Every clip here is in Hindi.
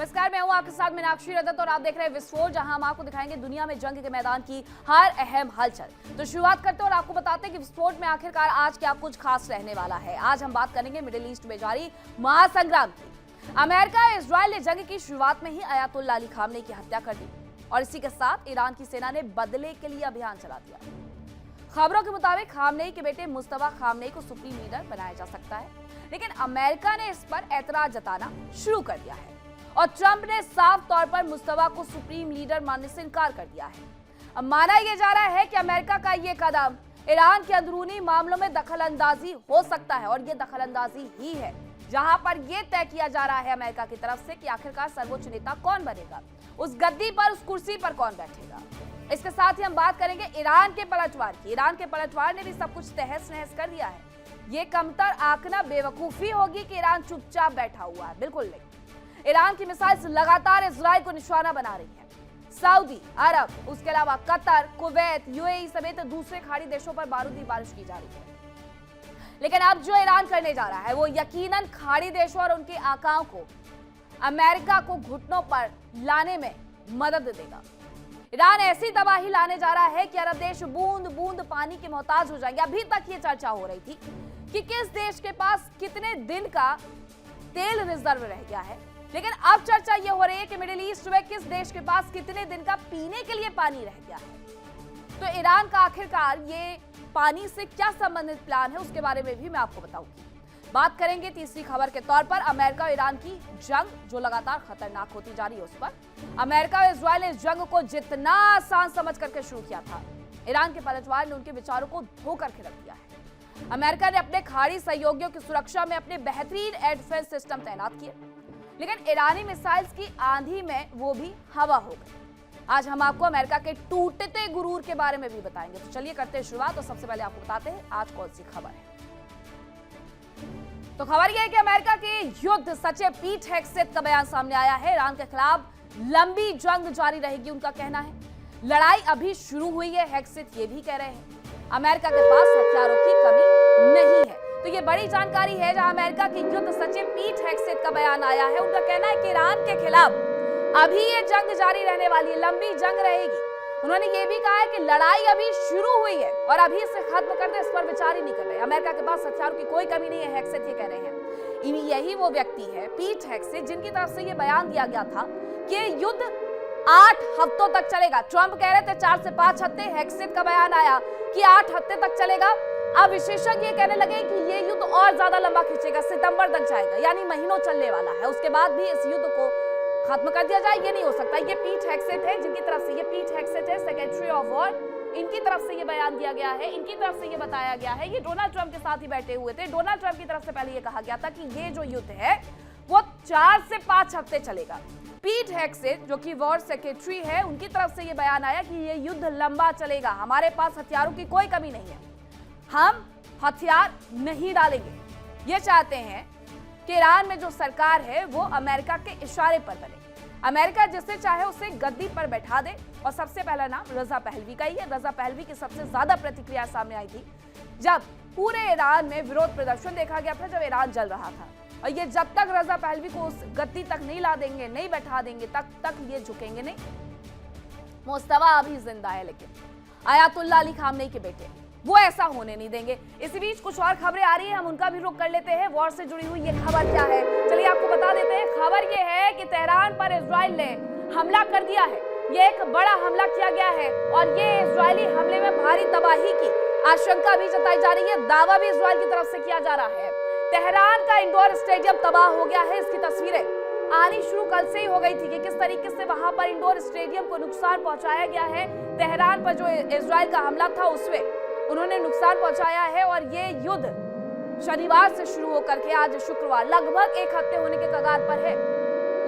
नमस्कार, मैं हूं आपके साथ मीनाक्षी रजत और आप देख रहे हैं विस्फोट, जहां हम आपको दिखाएंगे दुनिया में जंग के मैदान की हर अहम हलचल। तो शुरुआत करते हैं और आपको बताते हैं कि विस्फोट में आखिरकार आज क्या कुछ खास रहने वाला है। आज हम बात करेंगे मिडिल ईस्ट में जारी महासंग्राम की। अमेरिका और इजरायल ने जंग की शुरुआत में ही अयातुल्लाह अली खामनेई की हत्या कर दी और इसी के साथ ईरान की सेना ने बदले के लिए अभियान चला दिया। खबरों के मुताबिक खामनेई के बेटे मुस्तफा खामनेई को सुप्रीम लीडर बनाया जा सकता है, लेकिन अमेरिका ने इस पर ऐतराज जताना शुरू कर दिया है और ट्रंप ने साफ तौर पर मुस्तफा को सुप्रीम लीडर मानने से इनकार कर दिया है। अब माना यह जा रहा है कि अमेरिका का यह कदम ईरान के अंदरूनी मामलों में दखलंदाजी हो सकता है और यह दखलंदाजी ही है, जहां पर यह तय किया जा रहा है अमेरिका की तरफ से कि आखिरकार सर्वोच्च नेता कौन बनेगा, उस गद्दी पर, उस कुर्सी पर कौन बैठेगा। इसके साथ ही हम बात करेंगे ईरान के पलटवार की। ईरान के पलटवार ने भी सब कुछ तहस नहस कर दिया है। ये कमतर आंकना बेवकूफी होगी कि ईरान चुपचाप बैठा हुआ है, बिल्कुल नहीं। ईरान की मिसाइल लगातार इजराइल को निशाना बना रही है। सऊदी अरब, उसके अलावा कतर, कुवैत, यूएई समेत दूसरे खाड़ी देशों पर बारूदी बारिश की जा रही है। लेकिन अब जो ईरान करने जा रहा है वो यकीनन खाड़ी देशों और उनके आकाओं को, अमेरिका को घुटनों पर लाने में मदद देगा। ईरान ऐसी तबाही लाने जा रहा है कि अरब देश बूंद बूंद पानी के मोहताज हो जाएंगे। अभी तक ये चर्चा हो रही थी कि किस देश के पास कितने दिन का तेल रिजर्व रह गया है, लेकिन अब चर्चा ये हो रही है कि मिडिल ईस्ट में किस देश के पास कितने दिन का पीने के लिए पानी रह गया है। तो ईरान का आखिरकार ये पानी से क्या संबंधित प्लान है, उसके बारे में भी मैं आपको बताऊंगी। बात करेंगे तीसरी खबर के तौर पर अमेरिका और ईरान की जंग, जो लगातार खतरनाक होती जा रही है उस पर। अमेरिका और इजरायल ने इस जंग को जितना आसान समझ करके शुरू किया था, ईरान के पलटवार ने उनके विचारों को धो करके रख दिया है। अमेरिका ने अपने खाड़ी सहयोगियों की सुरक्षा में अपने बेहतरीन एयर डिफेंस सिस्टम तैनात किए, लेकिन ईरानी मिसाइल्स की आंधी में वो भी हवा हो गई। आज हम आपको अमेरिका के टूटते गुरूर के बारे में भी बताएंगे। तो चलिए करते हैं शुरुआत और सबसे पहले आपको बताते हैं आज कौन सी खबर है। तो खबर यह है कि अमेरिका के युद्ध सचिव पीट हेग्सेथ का बयान सामने आया है। ईरान के खिलाफ लंबी जंग जारी रहेगी, उनका कहना है। लड़ाई अभी शुरू हुई है, हेग्सेथ ये भी कह रहे हैं। अमेरिका के पास हथियारों की कमी नहीं है। तो ये बड़ी जानकारी है, जहां अमेरिका के युद्ध सचिव पीट हेग्सेथ का बयान आया है। उनका कहना है कि ईरान के खिलाफ अभी ये जंग जारी रहने वाली है, लंबी जंग रहेगी। उन्होंने ये भी कहा है कि लड़ाई अभी शुरू हुई है और अभी इसे खत्म कर दे, इस पर विचार ही नहीं कर रहे। अमेरिका के पास हथियारों की कोई कमी नहीं है, हेग्सेथ ये कह रहे हैं। यही वो व्यक्ति है, पीट हेग्सेथ, जिनकी तरफ से ये बयान दिया गया था कि युद्ध 8 हफ्तों तक चलेगा। ट्रंप कह रहे थे 4 से 5 हफ्ते, हेग्सेथ का बयान आया कि 8 हफ्ते तक चलेगा। अब विशेषज्ञ ये कहने लगे कि ये युद्ध और ज्यादा लंबा खींचेगा, सितंबर तक जाएगा, यानी महीनों चलने वाला है। उसके बाद भी इस युद्ध को खत्म कर दिया जाए, ये नहीं हो सकता। ये पीट हेग्सेथ है, जिनकी तरफ से, ये पीट हेग्सेथ है, सेक्रेटरी ऑफ वॉर, इनकी तरफ से ये बयान दिया गया है, इनकी तरफ से ये बताया गया है। ये डोनाल्ड ट्रंप के साथ ही बैठे हुए थे। डोनाल्ड ट्रंप की तरफ से पहले ये कहा गया था कि ये जो युद्ध है वो 4 से 5 हफ्ते चलेगा। पीट हेग्सेथ, जो कि वॉर सेक्रेटरी है, उनकी तरफ से ये बयान आया कि ये युद्ध लंबा चलेगा, हमारे पास हथियारों की कोई कमी नहीं है, हम हथियार नहीं डालेंगे। ये चाहते हैं कि ईरान में जो सरकार है वो अमेरिका के इशारे पर बने, अमेरिका जिसे चाहे उसे गद्दी पर बैठा दे। और सबसे पहला नाम रजा पहलवी का ही है। रजा पहलवी की सबसे ज्यादा प्रतिक्रिया सामने आई थी जब पूरे ईरान में विरोध प्रदर्शन देखा गया था, जब ईरान जल रहा था। और ये जब तक रजा पहलवी को उस गद्दी तक नहीं ला देंगे, नहीं बैठा देंगे, तक ये झुकेंगे नहीं। मुस्तफा अभी जिंदा है, लेकिन अयातुल्लाह अली खामनेई के बेटे, वो ऐसा होने नहीं देंगे। इसी बीच कुछ और खबरें आ रही हैं, हम उनका भी रुख कर लेते हैं। वॉर से जुड़ी हुई ये खबर क्या है, चलिए आपको बता देते हैं। खबर ये है कि तेहरान पर इजराइल ने हमला कर दिया है। ये एक बड़ा हमला किया गया है और ये इजरायली हमले में भारी तबाही की आशंका भी जताई जा रही है। दावा भी इजराइल की तरफ से किया जा रहा है। तेहरान का इंडोर स्टेडियम तबाह हो गया है। इसकी तस्वीरें आनी शुरू कल से ही हो गई थी कि किस तरीके से वहां पर इंडोर स्टेडियम को नुकसान पहुंचाया गया है। तेहरान पर जो इजराइल का हमला था उसमें उन्होंने नुकसान पहुंचाया है और ये युद्ध शनिवार से शुरू होकर के आज शुक्रवार लगभग 1 हफ्ते होने के कगार पर है,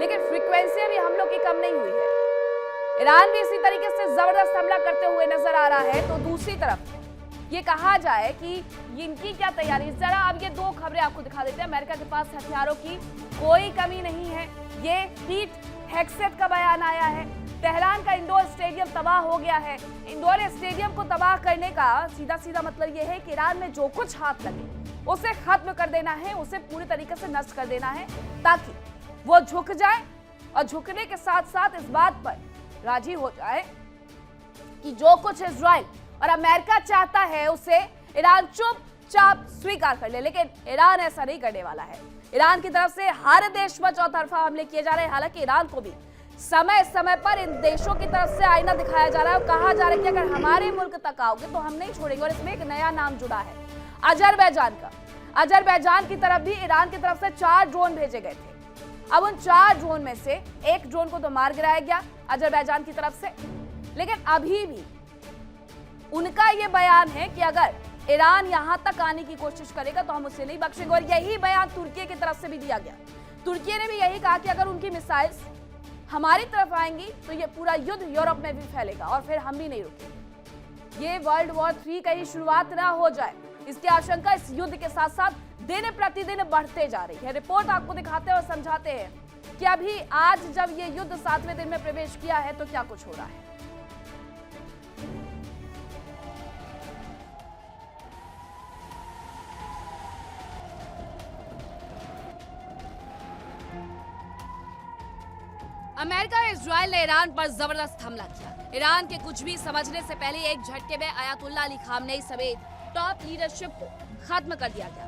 लेकिन फ्रीक्वेंसी भी हमलों की कम नहीं हुई है। ईरान भी इसी तरीके से जबरदस्त हमला करते हुए नजर आ रहा है। तो दूसरी तरफ ये कहा जाए कि इनकी क्या तैयारी, जरा अब ये 2 खबरें आपको दिखा देते हैं। अमेरिका के पास हथियारों की कोई कमी नहीं है, ये पीट हेग्सेथ का बयान आया है। तेहरान का इंडोर स्टेडियम तबाह हो गया है। इंडोर स्टेडियम को तबाह करने का सीधा सीधा मतलब यह है कि ईरान में जो कुछ हाथ लगे उसे खत्म कर देना है, उसे पूरी तरीके से नष्ट कर देना है, ताकि वो झुक जाए और झुकने के साथ साथ इस बात पर राजी हो जाए कि जो कुछ इजराइल और अमेरिका चाहता है उसे ईरान चुपचाप स्वीकार कर ले। लेकिन ईरान ऐसा नहीं करने वाला है। ईरान की तरफ से हर देश पर चौतरफा हमले किए जा रहे हैं। हालांकि ईरान को भी समय समय पर इन देशों की तरफ से आईना दिखाया जा रहा है और कहा जा रहा है कि अगर हमारे मुल्क तक आओगे तो हम नहीं छोड़ेंगे। और इसमें एक नया नाम जुड़ा है, अजरबैजान का। अजरबैजान की तरफ भी ईरान की तरफ से 4 ड्रोन भेजे गए थे। अब उन 4 ड्रोन में से एक ड्रोन को तो मार गिराया गया अजरबैजान की तरफ से, लेकिन अभी भी उनका यह बयान है कि अगर ईरान यहां तक आने की कोशिश करेगा तो हम उसे नहीं बख्शेंगे। और यही बयान तुर्की की तरफ से भी दिया गया। तुर्की ने भी यही कहा कि अगर उनकी मिसाइल्स हमारी तरफ आएंगी तो ये पूरा युद्ध यूरोप में भी फैलेगा और फिर हम भी नहीं रुकेंगे। ये वर्ल्ड वॉर 3 का ही शुरुआत ना हो जाए, इसकी आशंका इस युद्ध के साथ साथ दिन प्रतिदिन बढ़ते जा रही है। रिपोर्ट आपको दिखाते हैं और समझाते हैं कि अभी आज जब ये युद्ध 7वें दिन में प्रवेश किया है तो क्या कुछ हो रहा है। अमेरिका और इजराइल ने ईरान पर जबरदस्त हमला किया। ईरान के कुछ भी समझने से पहले एक झटके में अयातुल्ला अली खामनेई समेत टॉप लीडरशिप को खत्म कर दिया गया।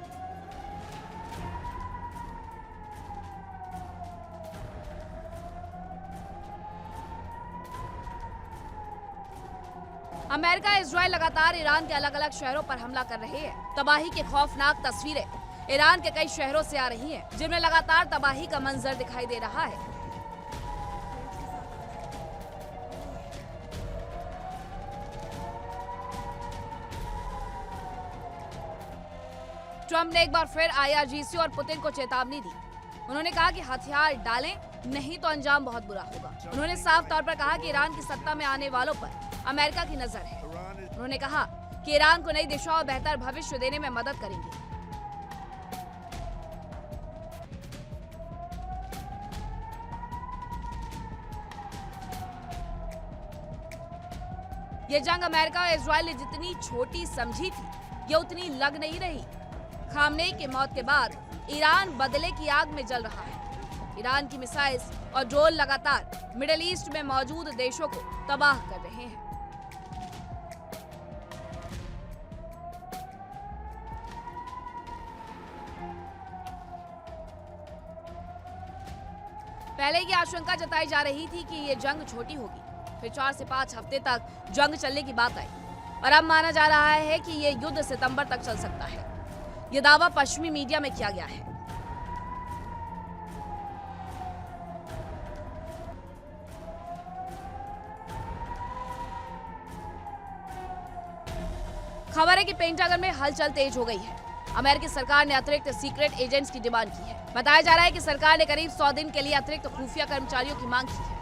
अमेरिका इजराइल लगातार ईरान के अलग अलग शहरों पर हमला कर रहे हैं। तबाही की खौफनाक तस्वीरें ईरान के कई शहरों से आ रही हैं, जिनमें लगातार तबाही का मंजर दिखाई दे रहा है। ट्रंप ने एक बार फिर IRGC और पुतिन को चेतावनी दी। उन्होंने कहा कि हथियार डालें, नहीं तो अंजाम बहुत बुरा होगा। उन्होंने साफ तौर पर कहा कि ईरान की सत्ता में आने वालों पर अमेरिका की नजर है। उन्होंने कहा कि ईरान को नई दिशा और बेहतर भविष्य देने में मदद करेंगे। ये जंग अमेरिका और इजराइल ने जितनी छोटी समझी थी, ये उतनी लग नहीं रही। खामनेई की मौत के बाद ईरान बदले की आग में जल रहा है। ईरान की मिसाइल्स और ड्रोन लगातार मिडिल ईस्ट में मौजूद देशों को तबाह कर रहे हैं। पहले ये आशंका जताई जा रही थी कि ये जंग छोटी होगी, फिर 4 से 5 हफ्ते तक जंग चलने की बात आई और अब माना जा रहा है कि ये युद्ध सितंबर तक चल सकता है। ये दावा पश्चिमी मीडिया में किया गया है। खबर है कि पेंटागन में हलचल तेज हो गई है। अमेरिकी सरकार ने अतिरिक्त सीक्रेट एजेंट्स की डिमांड की है। बताया जा रहा है कि सरकार ने करीब 100 दिन के लिए अतिरिक्त खुफिया कर्मचारियों की मांग की है।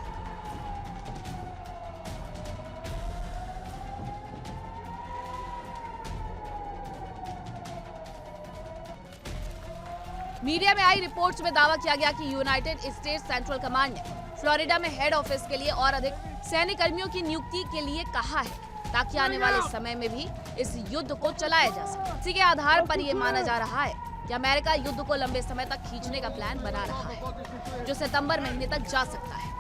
मीडिया में आई रिपोर्ट्स में दावा किया गया कि यूनाइटेड स्टेट्स सेंट्रल कमांड ने फ्लोरिडा में हेड ऑफिस के लिए और अधिक सैन्य कर्मियों की नियुक्ति के लिए कहा है, ताकि आने वाले समय में भी इस युद्ध को चलाया जा सके। इसी के आधार पर यह माना जा रहा है कि अमेरिका युद्ध को लंबे समय तक खींचने का प्लान बना रहा है, जो सितंबर महीने तक जा सकता है।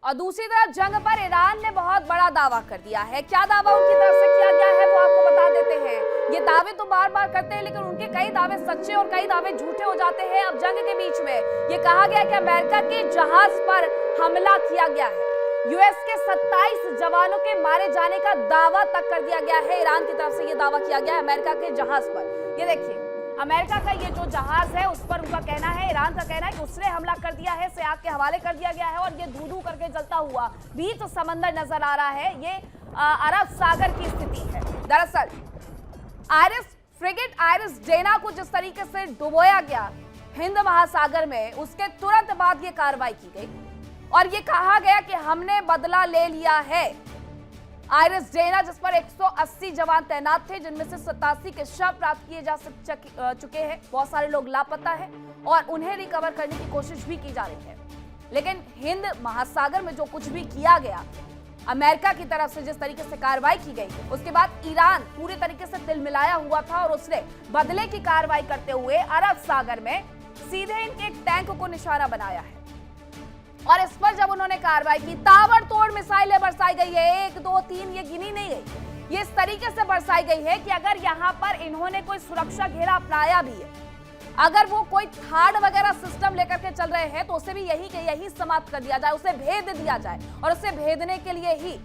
और दूसरी तरफ जंग पर ईरान ने बहुत बड़ा दावा कर दिया है। क्या दावा उनकी तरफ से किया गया है वो आपको बता देते हैं। ये दावे तो बार बार करते हैं, लेकिन उनके कई दावे सच्चे और कई दावे झूठे हो जाते हैं। अब जंग के बीच में ये कहा गया कि अमेरिका के जहाज पर हमला किया गया है। यूएस के 27 जवानों के मारे जाने का दावा तक कर दिया गया है। ईरान की तरफ से ये दावा किया गया है अमेरिका के जहाज पर। ये देखिए, अमेरिका का ये जो जहाज है उस पर उनका कहना है, ईरान का कहना है कि उसने हमला कर दिया है, इसे आग के हवाले कर दिया गया है और ये धू-धू करके जलता हुआ बीच समंदर नजर आ रहा है। ये अरब सागर की स्थिति है। दरअसल आइरिस फ्रिगेट आइरिस डेना को जिस तरीके से डुबोया गया हिंद महासागर में, उसके तुरंत बाद ये कार्रवाई की गई और ये कहा गया कि हमने बदला ले लिया है। आइरिस डेना, जिस पर 180 जवान तैनात थे, जिनमें से 87 के शव प्राप्त किए जा चुके हैं। बहुत सारे लोग लापता हैं और उन्हें रिकवर करने की कोशिश भी की जा रही है। लेकिन हिंद महासागर में जो कुछ भी किया गया अमेरिका की तरफ से जिस तरीके से कार्रवाई की गई, उसके बाद ईरान पूरी तरीके से तिलमिलाया हुआ था और उसने बदले की कार्रवाई करते हुए अरब सागर में सीधे इनके एक टैंक को निशाना बनाया है। और इस पर जब उन्होंने कार्रवाई की, ताबड़तोड़ मिसाइलें बरसाई गई है, 1 2 3 ये गिनी नहीं गई, ये इस तरीके से बरसाई गई है कि अगर यहाँ पर इन्होंने कोई सुरक्षा घेरा अपनाया भी है, अगर वो कोई थार्ड वगैरह सिस्टम लेकर के चल रहे हैं तो उसे भी यही समाप्त कर दिया जाए, उसे भेद दिया जाए। और उसे भेदने के लिए ही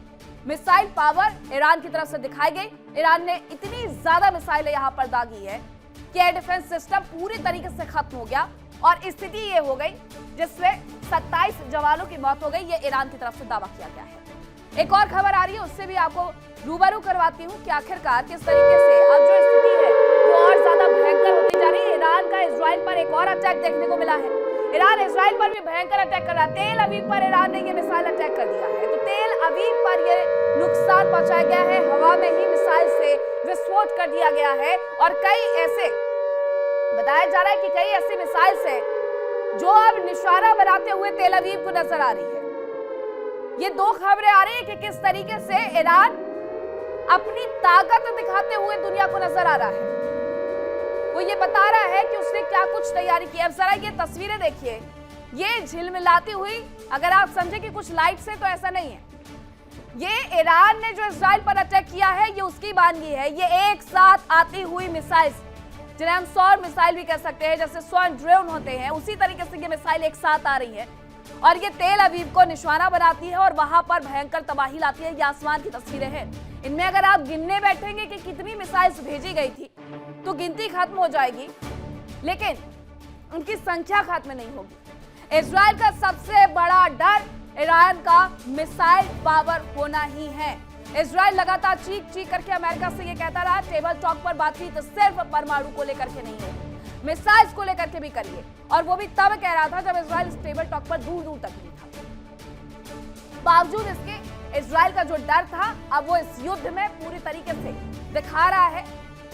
मिसाइल पावर ईरान की तरफ से दिखाई गई। ईरान ने इतनी ज्यादा मिसाइलें यहाँ पर दागी है कि एयर डिफेंस सिस्टम पूरी तरीके से खत्म हो गया और स्थिति ये हो गई जिसमें 27 जवानों की मौत हो गई। ये ईरान की तरफ से दावा किया गया है। एक और खबर आ रही है, उससे भी आपको रूबरू करवाती हूँ कि आखिरकार किस तरीके से अब जो स्थिति है वो और ज्यादा भयंकर होती जा रही है। ईरान का इजराइल पर एक और अटैक देखने को मिला है। ईरान इजराइल पर भी भयंकर अटैक कर रहा है। तेल अवीव पर ईरान ने ये मिसाइल अटैक कर दिया है। तो तेल अवीव पर ये नुकसान पहुंचाया गया है, हवा में ही मिसाइल से विस्फोट कर दिया गया है। और कई ऐसे बताया जा रहा है कि कई ऐसी मिसाइल से जो अब निशाना बनाते हुए तेल अवीव को नजर आ रही है। ये दो खबरें आ रही है कि किस तरीके से ईरान अपनी ताकत दिखाते हुए दुनिया को नजर आ रहा है। वो ये बता रहा है कि उसने क्या कुछ तैयारी की। अब जरा ये तस्वीरें देखिए, ये झिलमिलाती हुई, अगर आप समझे कि कुछ लाइट से, तो ऐसा नहीं है। ये ईरान ने जो इजराइल पर अटैक किया है ये उसकी वानगी है। ये एक साथ आती हुई मिसाइल, जिन्हें हम सौर मिसाइल भी कह सकते हैं, जैसे सौर ड्रोन होते हैं, उसी तरीके से ये मिसाइल एक साथ आ रही है और ये तेल अवीव को निशाना बनाती है और वहां पर भयंकर तबाही लाती है। ये आसमान की तस्वीरें हैं। इनमें अगर आप गिनने बैठेंगे कि कितनी मिसाइल्स भेजी गई थी तो गिनती खत्म हो जाएगी, लेकिन उनकी संख्या खत्म नहीं होगी। इजराइल का सबसे बड़ा डर ईरान का मिसाइल पावर होना ही है। इजराइल लगातार चीख करके अमेरिका से ये कहता रहा, टेबल टॉक पर बातचीत सिर्फ परमाणु को लेकर के नहीं है, मिसाइल्स को लेकर के भी करिए। और वो भी तब कह रहा था जब इजराइल इस टेबल टॉक पर दूर दूर तक नहीं था। बावजूद इसके इजराइल का जो डर था, अब वो इस युद्ध में पूरी तरीके से दिखा रहा है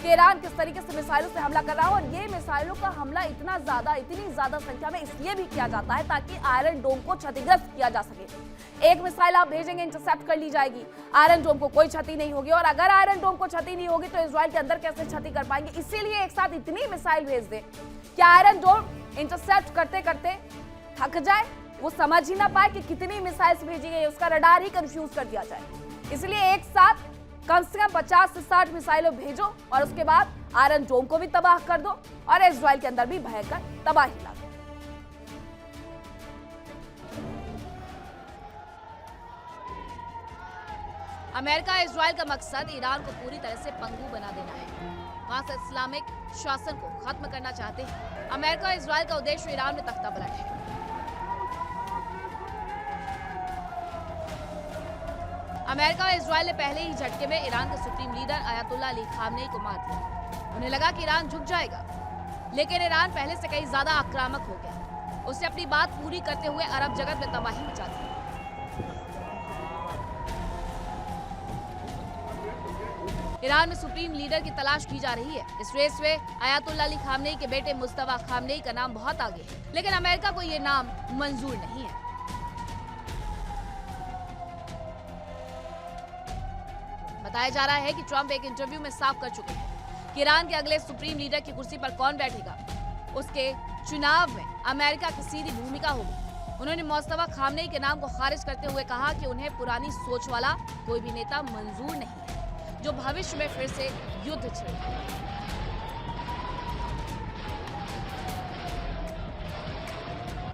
कि ईरान किस तरीके से मिसाइलों से हमला कर रहा है। और ये मिसाइलों का हमला इतनी ज्यादा संख्या में इसलिए भी किया जाता है ताकि आयरन डोम को क्षतिग्रस्त किया जा सके। एक मिसाइल आप भेजेंगे, इंटरसेप्ट कर ली जाएगी, आयरन डोम को कोई क्षति नहीं होगी। और अगर आयरन डोम को क्षति नहीं होगी तो इजराइल के अंदर कैसे क्षति कर पाएंगे। इसीलिए एक साथ इतनी मिसाइल भेज दे कि आयरन डोम इंटरसेप्ट करते करते थक जाए, वो समझ ही ना पाए कि कितनी मिसाइल्स भेजी गई, उसका रडार ही कंफ्यूज कर दिया जाए। इसलिए एक साथ कम से कम 50 से 60 मिसाइलें भेजो और उसके बाद आयरन डोम को भी तबाह कर दो और इजराइल के अंदर भी भयंकर तबाही ला दो। अमेरिका इजराइल का मकसद ईरान को पूरी तरह से पंगु बना देना है। वहां से इस्लामिक शासन को खत्म करना चाहते हैं। अमेरिका इजराइल का उद्देश्य ईरान में तख्ता पलट है। अमेरिका और इजराइल ने पहले ही झटके में ईरान के supreme leader Ayatollah Ali Khamenei को मार दिया। उन्हें लगा कि ईरान झुक जाएगा, लेकिन ईरान पहले से कहीं ज्यादा आक्रामक हो गया। उसने अपनी बात पूरी करते हुए अरब जगत में तबाही मचा दी। ईरान में सुप्रीम लीडर की तलाश की जा रही है। इस रेस में अयातुल्लाह अली खामनेई के बेटे मुस्तफा खामनेई का नाम बहुत आगे है, लेकिन अमेरिका को यह नाम मंजूर नहीं है। बताया जा रहा है कि ट्रंप एक इंटरव्यू में साफ कर चुके हैं कि ईरान के अगले सुप्रीम लीडर की कुर्सी पर कौन बैठेगा, उसके चुनाव में अमेरिका की सीधी भूमिका होगी। उन्होंने मुस्तफा खामनेई के नाम को खारिज करते हुए कहा कि उन्हें पुरानी सोच वाला कोई भी नेता मंजूर नहीं है जो भविष्य में फिर से युद्ध छेड़े।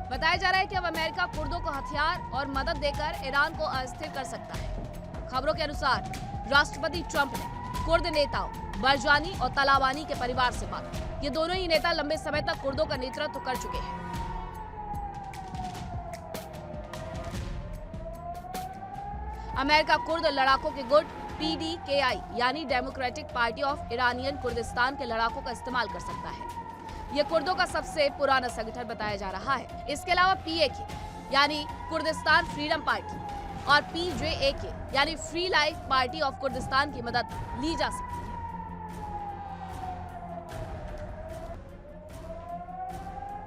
बताया जा रहा है कि अब अमेरिका कुर्दों को हथियार और मदद देकर ईरान को अस्थिर कर सकता है। खबरों के अनुसार राष्ट्रपति ट्रंप ने कुर्द नेताओं बरजानी और तलाबानी के परिवार से बात की। ये दोनों ही नेता लंबे समय तक कुर्दों का नेतृत्व कर चुके हैं। अमेरिका कुर्द लड़ाकों के गुट PDKI यानी democratic party of Iranian Kurdistan के लड़ाकों का इस्तेमाल कर सकता है। यह कुर्दों का सबसे पुराना संगठन बताया जा रहा है। इसके अलावा PAK यानी कुर्दिस्तान फ्रीडम पार्टी और PJAK यानी free life party of Kurdistan की मदद ली जा सकती है।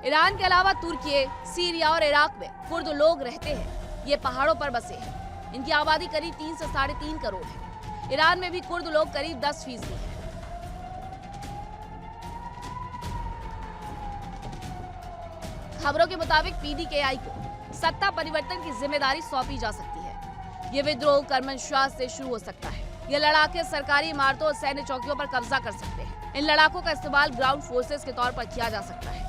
ईरान के अलावा तुर्की, सीरिया और इराक में कुर्द लोग रहते हैं। ये पहाड़ों पर बसे हैं। इनकी आबादी करीब 3 से 3.5 करोड़ है। ईरान में भी कुर्द लोग करीब 10% हैं। खबरों के मुताबिक पीडीकेआई को सत्ता परिवर्तन की जिम्मेदारी सौंपी जा सकती है। ये विद्रोह करमनशाह से शुरू हो सकता है। ये लड़ाके सरकारी इमारतों और सैन्य चौकियों पर कब्जा कर सकते हैं। इन लड़ाकों का इस्तेमाल ग्राउंड फोर्सेस के तौर पर किया जा सकता है।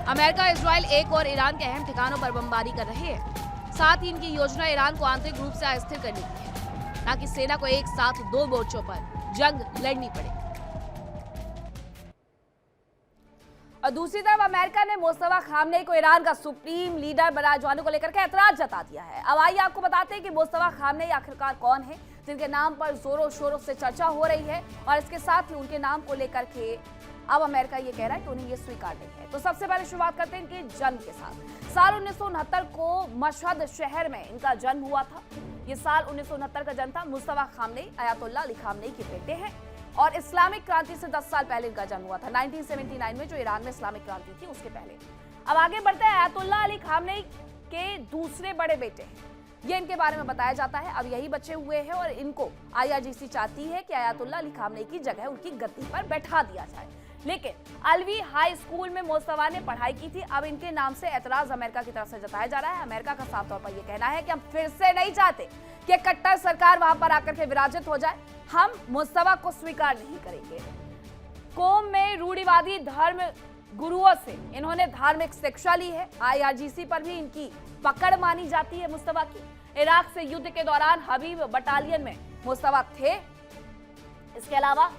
अमेरिका, इजराइल एक और ईरान के अहम ठिकानों पर बमबारी कर रहे हैं। साथ ही इनकी योजना ईरान को आंतरिक रूप से अस्थिर करने की है, ताकि सेना को एक साथ 2 मोर्चों पर जंग लड़नी पड़े। और दूसरी तरफ अमेरिका ने मुस्तफा खामनेई को ईरान का सुप्रीम लीडर बनाए जाने को लेकर के ऐतराज जता दिया है। अब आइए आपको बताते हैं कि मुस्तफा खामनेई आखिरकार कौन है, जिनके नाम पर जोरों शोरों से चर्चा हो रही है, और इसके साथ ही उनके नाम को लेकर के अब अमेरिका ये कह रहा है कि उन्हें ये स्वीकार नहीं है। तो सबसे पहले शुरुआत करते हैं इनके जन्म के साथ। साल 1969 को मशहद शहर में इनका जन्म हुआ था। ये साल 1969 का जन्म था। मुस्तफा खामनेई अयातुल्लाह अली खामनेई के बेटे हैं और इस्लामिक क्रांति से 10 साल पहले इनका जन्म हुआ था, 1979 में, जो ईरान में इस्लामिक क्रांति थी उसके पहले। अब आगे बढ़ते हैं। अयातुल्लाह अली खामनेई के दूसरे बड़े बेटे हैं, ये इनके बारे में बताया जाता है। अब यही बच्चे हुए हैं और इनको IRGC चाहती है कि अयातुल्लाह अली खामनेई की जगह उनकी गद्दी पर बैठा दिया जाए, लेकिन अलवी हाई स्कूल में मुस्तफा ने पढ़ाई की थी। अब इनके नाम से ऐतराज अमेरिका की तरफ से जताया जा रहा है। अमेरिका का साफ तौर पर यह कहना है कि हम फिर से नहीं चाहते कि कट्टर सरकार वहां पर आकर के विराजित हो जाए। हम मुस्तफा को स्वीकार नहीं करेंगे। कौम में रूढ़िवादी धर्म गुरुओं से इन्होंने धार्मिक शिक्षा ली है। IRGC पर भी इनकी पकड़ मानी जाती है मुस्तफा की। इराक से युद्ध के दौरान हबीब बटालियन में मुस्तफा थे। इसके अलावा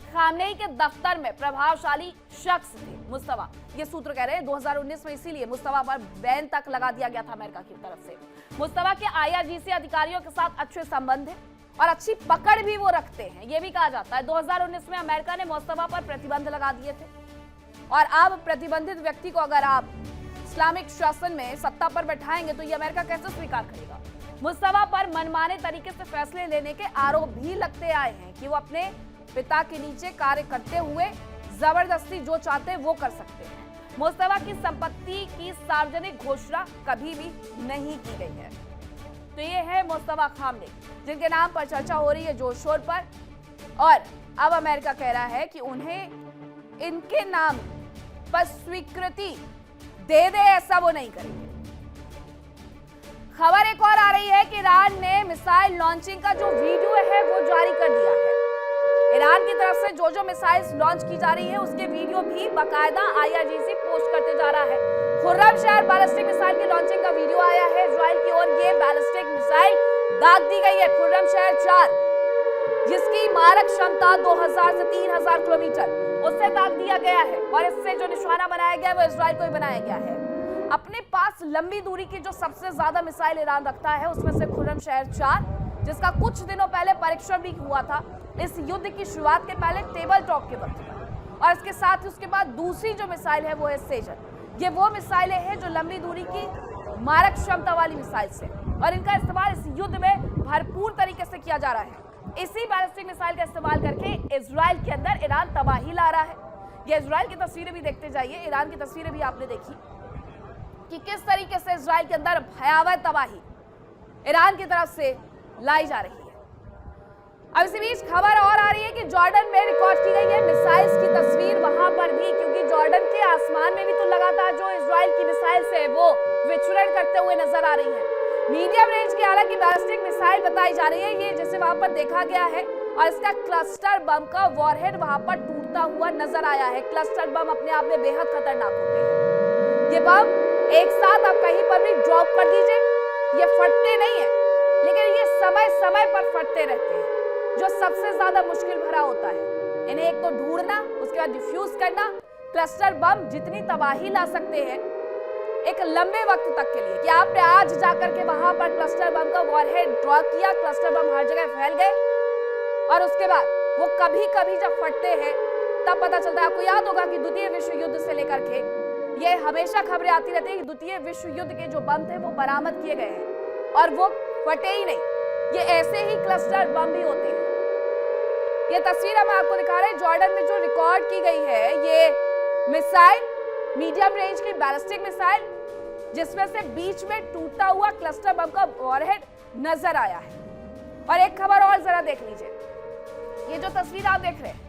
खामनेई के दफ्तर में प्रभावशाली शख्स थे मुस्तफा, ये सूत्र कह रहे हैं। 2019 में इसीलिए मुस्तफा पर बैन तक लगा दिया गया था अमेरिका की तरफ से। मुस्तफा के IRGC अधिकारियों के साथ अच्छे संबंध है और अच्छी पकड़ भी वो रखते हैं, ये भी कहा जाता है। 2019 में अमेरिका ने मुस्तफा पर प्रतिबंध लगा दिए थे और अब प्रतिबंधित व्यक्ति को अगर आप इस्लामिक शासन में सत्ता पर बैठाएंगे तो ये अमेरिका कैसे स्वीकार करेगा। मुस्तफा पर मनमाने तरीके से फैसले लेने के आरोप भी लगते आए हैं कि वो अपने पिता के नीचे कार्य करते हुए जबरदस्ती जो चाहते हैं वो कर सकते हैं। मुस्तफा की संपत्ति की सार्वजनिक घोषणा कभी भी नहीं की गई है। तो ये है मुस्तफा खामनेई, जिनके नाम पर चर्चा हो रही है जोर शोर पर, और अब अमेरिका कह रहा है कि उन्हें इनके नाम पर स्वीकृति दे दे, ऐसा वो नहीं करेंगे। खबर एक और आ रही है कि ईरान ने मिसाइल लॉन्चिंग का जो वीडियो है वो जारी कर दिया है। ईरान की तरफ से जो मिसाइल्स लॉन्च की जा रही है उसके वीडियो भी बाकायदा IRGC पोस्ट करते जा रहा है। खुर्रमशहर बैलिस्टिक मिसाइल की लॉन्चिंग का वीडियो आया है इजराइल की ओर। ये बैलिस्टिक मिसाइल दाग दी गई है खुर्रमशहर 4, जिसकी मारक क्षमता 2000 से 3000 किलोमीटर, उससे दाग दिया गया है। और इससे जो निशाना बनाया गया है वो इजराइल को ही बनाया गया है। अपने पास लंबी दूरी की जो सबसे ज्यादा मिसाइल ईरान रखता है उसमें से खुर्रमशहर 4, जिसका कुछ दिनों पहले परीक्षण भी हुआ था इस युद्ध की शुरुआत के पहले टेबल टॉक के वक्त। और इसके साथ ही उसके बाद दूसरी जो मिसाइल है वो है सेजन। ये वो मिसाइलें हैं जो लंबी दूरी की मारक क्षमता वाली मिसाइल से, और इनका इस्तेमाल इस युद्ध में भरपूर तरीके से किया जा रहा है। इसी बैलिस्टिक मिसाइल का इस्तेमाल करके इजराइल के अंदर ईरान तबाही ला रहा है। ये इजराइल की तस्वीरें भी देखते जाइए, ईरान की तस्वीरें भी आपने देखी कि किस तरीके से इजराइल के अंदर भयावह तबाही ईरान की तरफ से लाई जा रही है। अब इसी बीच खबर और आ रही है कि जॉर्डन में रिकॉर्ड की गई है मिसाइल्स की तस्वीर वहां पर भी, क्योंकि जॉर्डन के आसमान में भी तो लगातार जो इजराइल की मिसाइल्स है वो विचरण करते हुए नजर आ रही है। मीडियम रेंज की हालांकि बैलिस्टिक मिसाइल बताई जा रही है ये, जिसे वहां पर देखा गया है, और इसका क्लस्टर बम का वॉरहेड वहां पर टूटता हुआ नजर आया है। क्लस्टर बम अपने आप में बेहद खतरनाक होते हैं। ये बम एक साथ आप कहीं पर भी ड्रॉप कर दीजिए, ये फटते नहीं है, लेकिन ये समय समय पर फटते रहते हैं, जो सबसे ज्यादा मुश्किल भरा होता है। इन्हें एक तो ढूंढना, उसके बाद डिफ्यूज करना। क्लस्टर बम जितनी तबाही ला सकते हैं एक लंबे वक्त तक के लिए, कि आपने आज जाकर के वहां पर क्लस्टर बम का वॉरहेड ड्रॉ किया, क्लस्टर बम हर जगह फैल गए, और उसके बाद वो कभी कभी जब फटते हैं तब पता चलता है। आपको याद होगा कि द्वितीय विश्व युद्ध से लेकर के ये हमेशा खबरें आती रहती है कि द्वितीय विश्व युद्ध के जो बम थे वो बरामद किए गए हैं और वो फटे ही नहीं। ये ऐसे ही क्लस्टर बम भी होते हैं। ये तस्वीर हम आपको दिखा रहे हैं, जॉर्डन में जो रिकॉर्ड की गई है ये मिसाइल मीडियम रेंज की बैलिस्टिक मिसाइल, जिसमें से बीच में टूटा हुआ क्लस्टर बम का वॉरहेड नजर आया है। और एक खबर और जरा देख लीजिए, ये जो तस्वीर आप देख रहे हैं,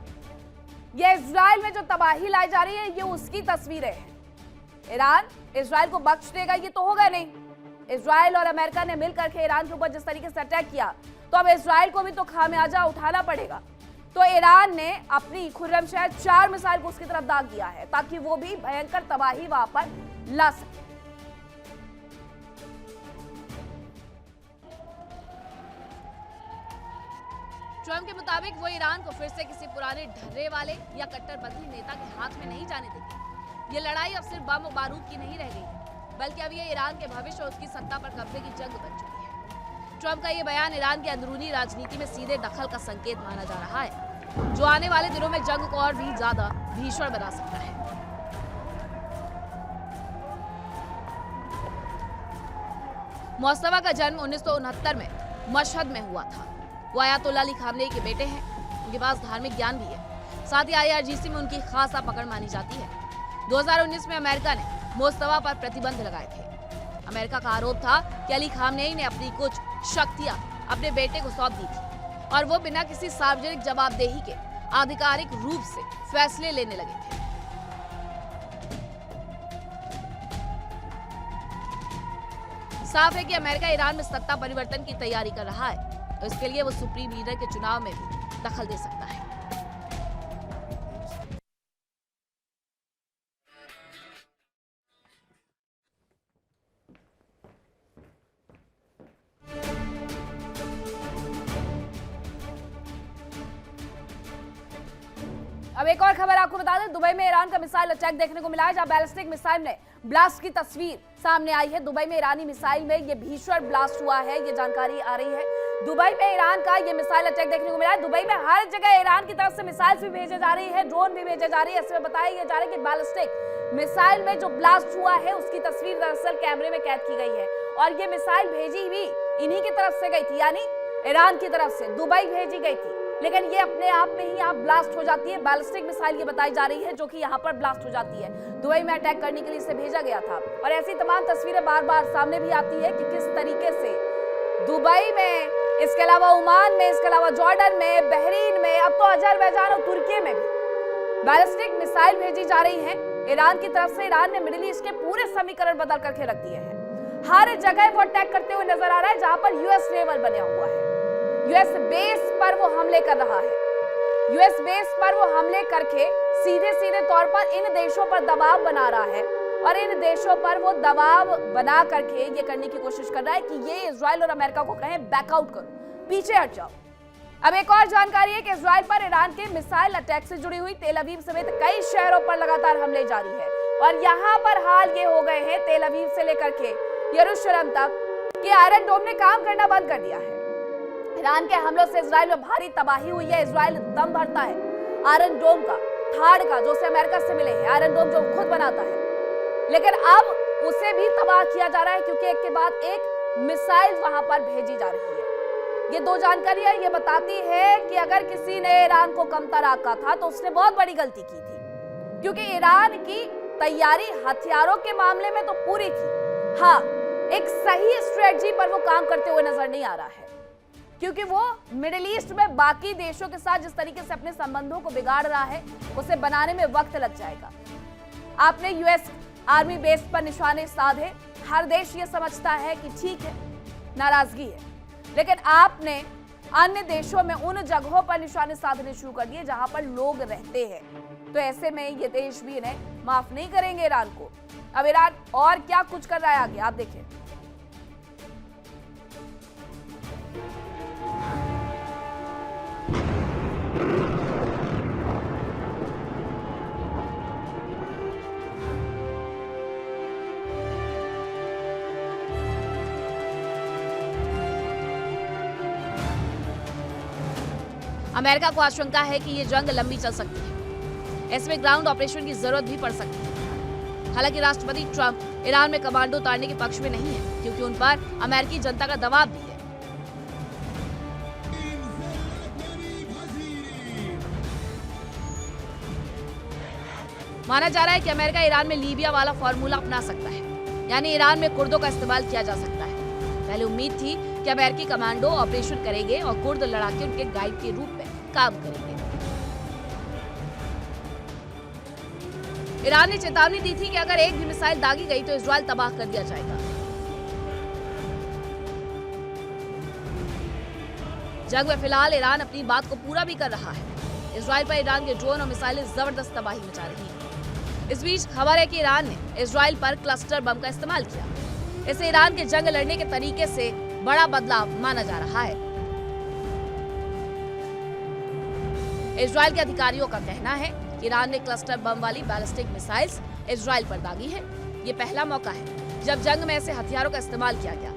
ये इजराइल में जो तबाही लाई जा रही है, ये उसकी तस्वीरें हैं। ईरान इजराइल को बख्श देगा ये तो होगा नहीं। इजराइल और अमेरिका ने मिलकर के ईरान के ऊपर जिस तरीके से अटैक किया, तो अब इजराइल को भी तो खामियाजा उठाना पड़ेगा। तो ईरान ने अपनी खुर्रमशहर 4 मिसाइल को उसकी तरफ दाग दिया है, ताकि वो भी भयंकर तबाही वहां पर ला सके। ट्रंप के मुताबिक वो ईरान को फिर से किसी पुराने ढर्रे वाले या कट्टरपंथी नेता के हाथ में नहीं जाने देंगे। ये लड़ाई अब सिर्फ बम और बारूद की नहीं रह गई, बल्कि अब ये ईरान के भविष्य और उसकी सत्ता पर कब्जे की जंग बन चुकी है। ट्रंप का ये बयान ईरान की अंदरूनी राजनीति में सीधे दखल का संकेत माना जा रहा है, जो आने वाले दिनों में जंग को और भी ज्यादा भीषण बना सकता है। मोस्तफा का जन्म 1969 में मशहद में हुआ था। वो अयातुल्लाह अली खामनेई के बेटे हैं। उनके पास धार्मिक ज्ञान भी है। साथ ही IRGC में उनकी खासा पकड़ मानी जाती है। 2019 में अमेरिका ने मोस्तफा पर प्रतिबंध लगाए थे। अमेरिका का आरोप था कि अली खामनेई ने अपनी कुछ शक्तियां अपने बेटे को सौंप दी थी और वो बिना किसी सार्वजनिक जवाबदेही के आधिकारिक रूप से फैसले लेने लगे थे। साफ है कि अमेरिका ईरान में सत्ता परिवर्तन की तैयारी कर रहा है, तो इसके लिए वो सुप्रीम लीडर के चुनाव में भी दखल दे सकता है। अब एक और खबर आपको बता दें, दुबई में ईरान का मिसाइल अटैक देखने को मिला है, जहां बैलिस्टिक मिसाइल ने ब्लास्ट की तस्वीर सामने आई है। दुबई में ईरानी मिसाइल में ये भीषण ब्लास्ट हुआ है, ये जानकारी आ रही है। दुबई में ईरान का ये मिसाइल अटैक देखने को मिला है। दुबई में हर जगह ईरान की तरफ से मिसाइल भी भेजे जा रही है, ड्रोन भी भेजे जा रही है। इसमें बताया जा रहा है कि बैलिस्टिक मिसाइल में जो ब्लास्ट हुआ है, उसकी तस्वीर दरअसल कैमरे में कैद की गई है और ये मिसाइल भेजी भी इन्हीं की तरफ से गई थी, यानी ईरान की तरफ से दुबई भेजी गई थी। लेकिन ये अपने आप में ही यहाँ ब्लास्ट हो जाती है। बैलिस्टिक मिसाइल ये बताई जा रही है जो कि यहाँ पर ब्लास्ट हो जाती है। दुबई में अटैक करने के लिए इसे भेजा गया था और ऐसी तमाम तस्वीरें बार बार सामने भी आती है कि किस तरीके से दुबई में, इसके अलावा ओमान में, इसके अलावा जॉर्डन में, बहरीन में, अब तो अजरबैजान और तुर्की में भी बैलिस्टिक मिसाइल भेजी जा रही है ईरान की तरफ से। ईरान ने मिडिल ईस्ट के पूरे समीकरण बदल करके रख दिए हैं। हर जगह वो अटैक करते हुए नजर आ रहा है जहां पर यूएस नेवल बना हुआ है। यूएस बेस पर वो हमले कर रहा है। यूएस बेस पर वो हमले करके सीधे सीधे तौर पर इन देशों पर दबाव बना रहा है और इन देशों पर वो दबाव बना करके ये करने की कोशिश कर रहा है कि ये इजराइल और अमेरिका को कहें बैकआउट करो, पीछे हट जाओ। अब एक और जानकारी है कि इजराइल पर ईरान के मिसाइल अटैक से जुड़ी हुई तेल अवीव समेत कई शहरों पर लगातार हमले जारी है और यहाँ पर हाल ये हो गए हैं तेल अवीव से लेकर के यरूशलेम तक कि आयरन डोम ने काम करना बंद कर दिया है। ईरान के हमलों से इजराइल में भारी तबाही हुई है। इजराइल दम भरता है आयरन डोम का, थाड़ का, जो उसे अमेरिका से मिले हैं, आयरन डोम जो खुद बनाता है, लेकिन अब उसे भी तबाह किया जा रहा है क्योंकि एक के बाद एक मिसाइल वहां पर भेजी जा रही है। ये दो जानकारियां ये बताती है कि अगर किसी ने ईरान को कमतर आंका था तो उसने बहुत बड़ी गलती की थी, क्योंकि ईरान की तैयारी हथियारों के मामले में तो पूरी थी। हाँ, एक सही स्ट्रेटजी पर वो काम करते हुए नजर नहीं आ रहा है, क्योंकि वो मिडिल ईस्ट में बाकी देशों के साथ जिस तरीके से अपने संबंधों को बिगाड़ रहा है, उसे बनाने में वक्त लग जाएगा। आपने यूएस आर्मी बेस पर निशाने साधे, हर देश ये समझता है कि ठीक है, नाराजगी है, लेकिन आपने अन्य देशों में उन जगहों पर निशाने साधने शुरू कर दिए जहां पर लोग रहते हैं। तो ऐसे में ये देश भी इन्हें माफ नहीं करेंगे ईरान को। अब ईरान और क्या कुछ कर रहा है आगे, आप देखिए। अमेरिका को आशंका है कि ये जंग लंबी चल सकती है। इसमें ग्राउंड ऑपरेशन की जरूरत भी पड़ सकती है। हालांकि राष्ट्रपति ट्रंप ईरान में कमांडो उतारने के पक्ष में नहीं है, क्योंकि उन पर अमेरिकी जनता का दबाव भी है। माना जा रहा है कि अमेरिका ईरान में लीबिया वाला फॉर्मूला अपना सकता है, यानी ईरान में कुर्दों का इस्तेमाल किया जा सकता है। पहले उम्मीद थी कि अमेरिकी कमांडो ऑपरेशन करेंगे और कुर्द लड़ाके उनके गाइड के रूप में काम करेंगे। ईरान ने चेतावनी दी थी कि अगर एक भी मिसाइल दागी गई तो इजराइल तबाह कर दिया जाएगा। जंग में फिलहाल ईरान अपनी बात को पूरा भी कर रहा है। इजराइल पर ईरान के ड्रोन और मिसाइलें जबरदस्त तबाही मचा रही हैं। इस बीच खबर है कि ईरान ने इजराइल पर क्लस्टर बम का इस्तेमाल किया। इसे ईरान के जंग लड़ने के तरीके से बड़ा बदलाव माना जा रहा है। इजराइल के अधिकारियों का कहना है कि ईरान ने क्लस्टर बम वाली बैलिस्टिक मिसाइल्स इजराइल पर दागी है। ये पहला मौका है जब जंग में ऐसे हथियारों का इस्तेमाल किया गया।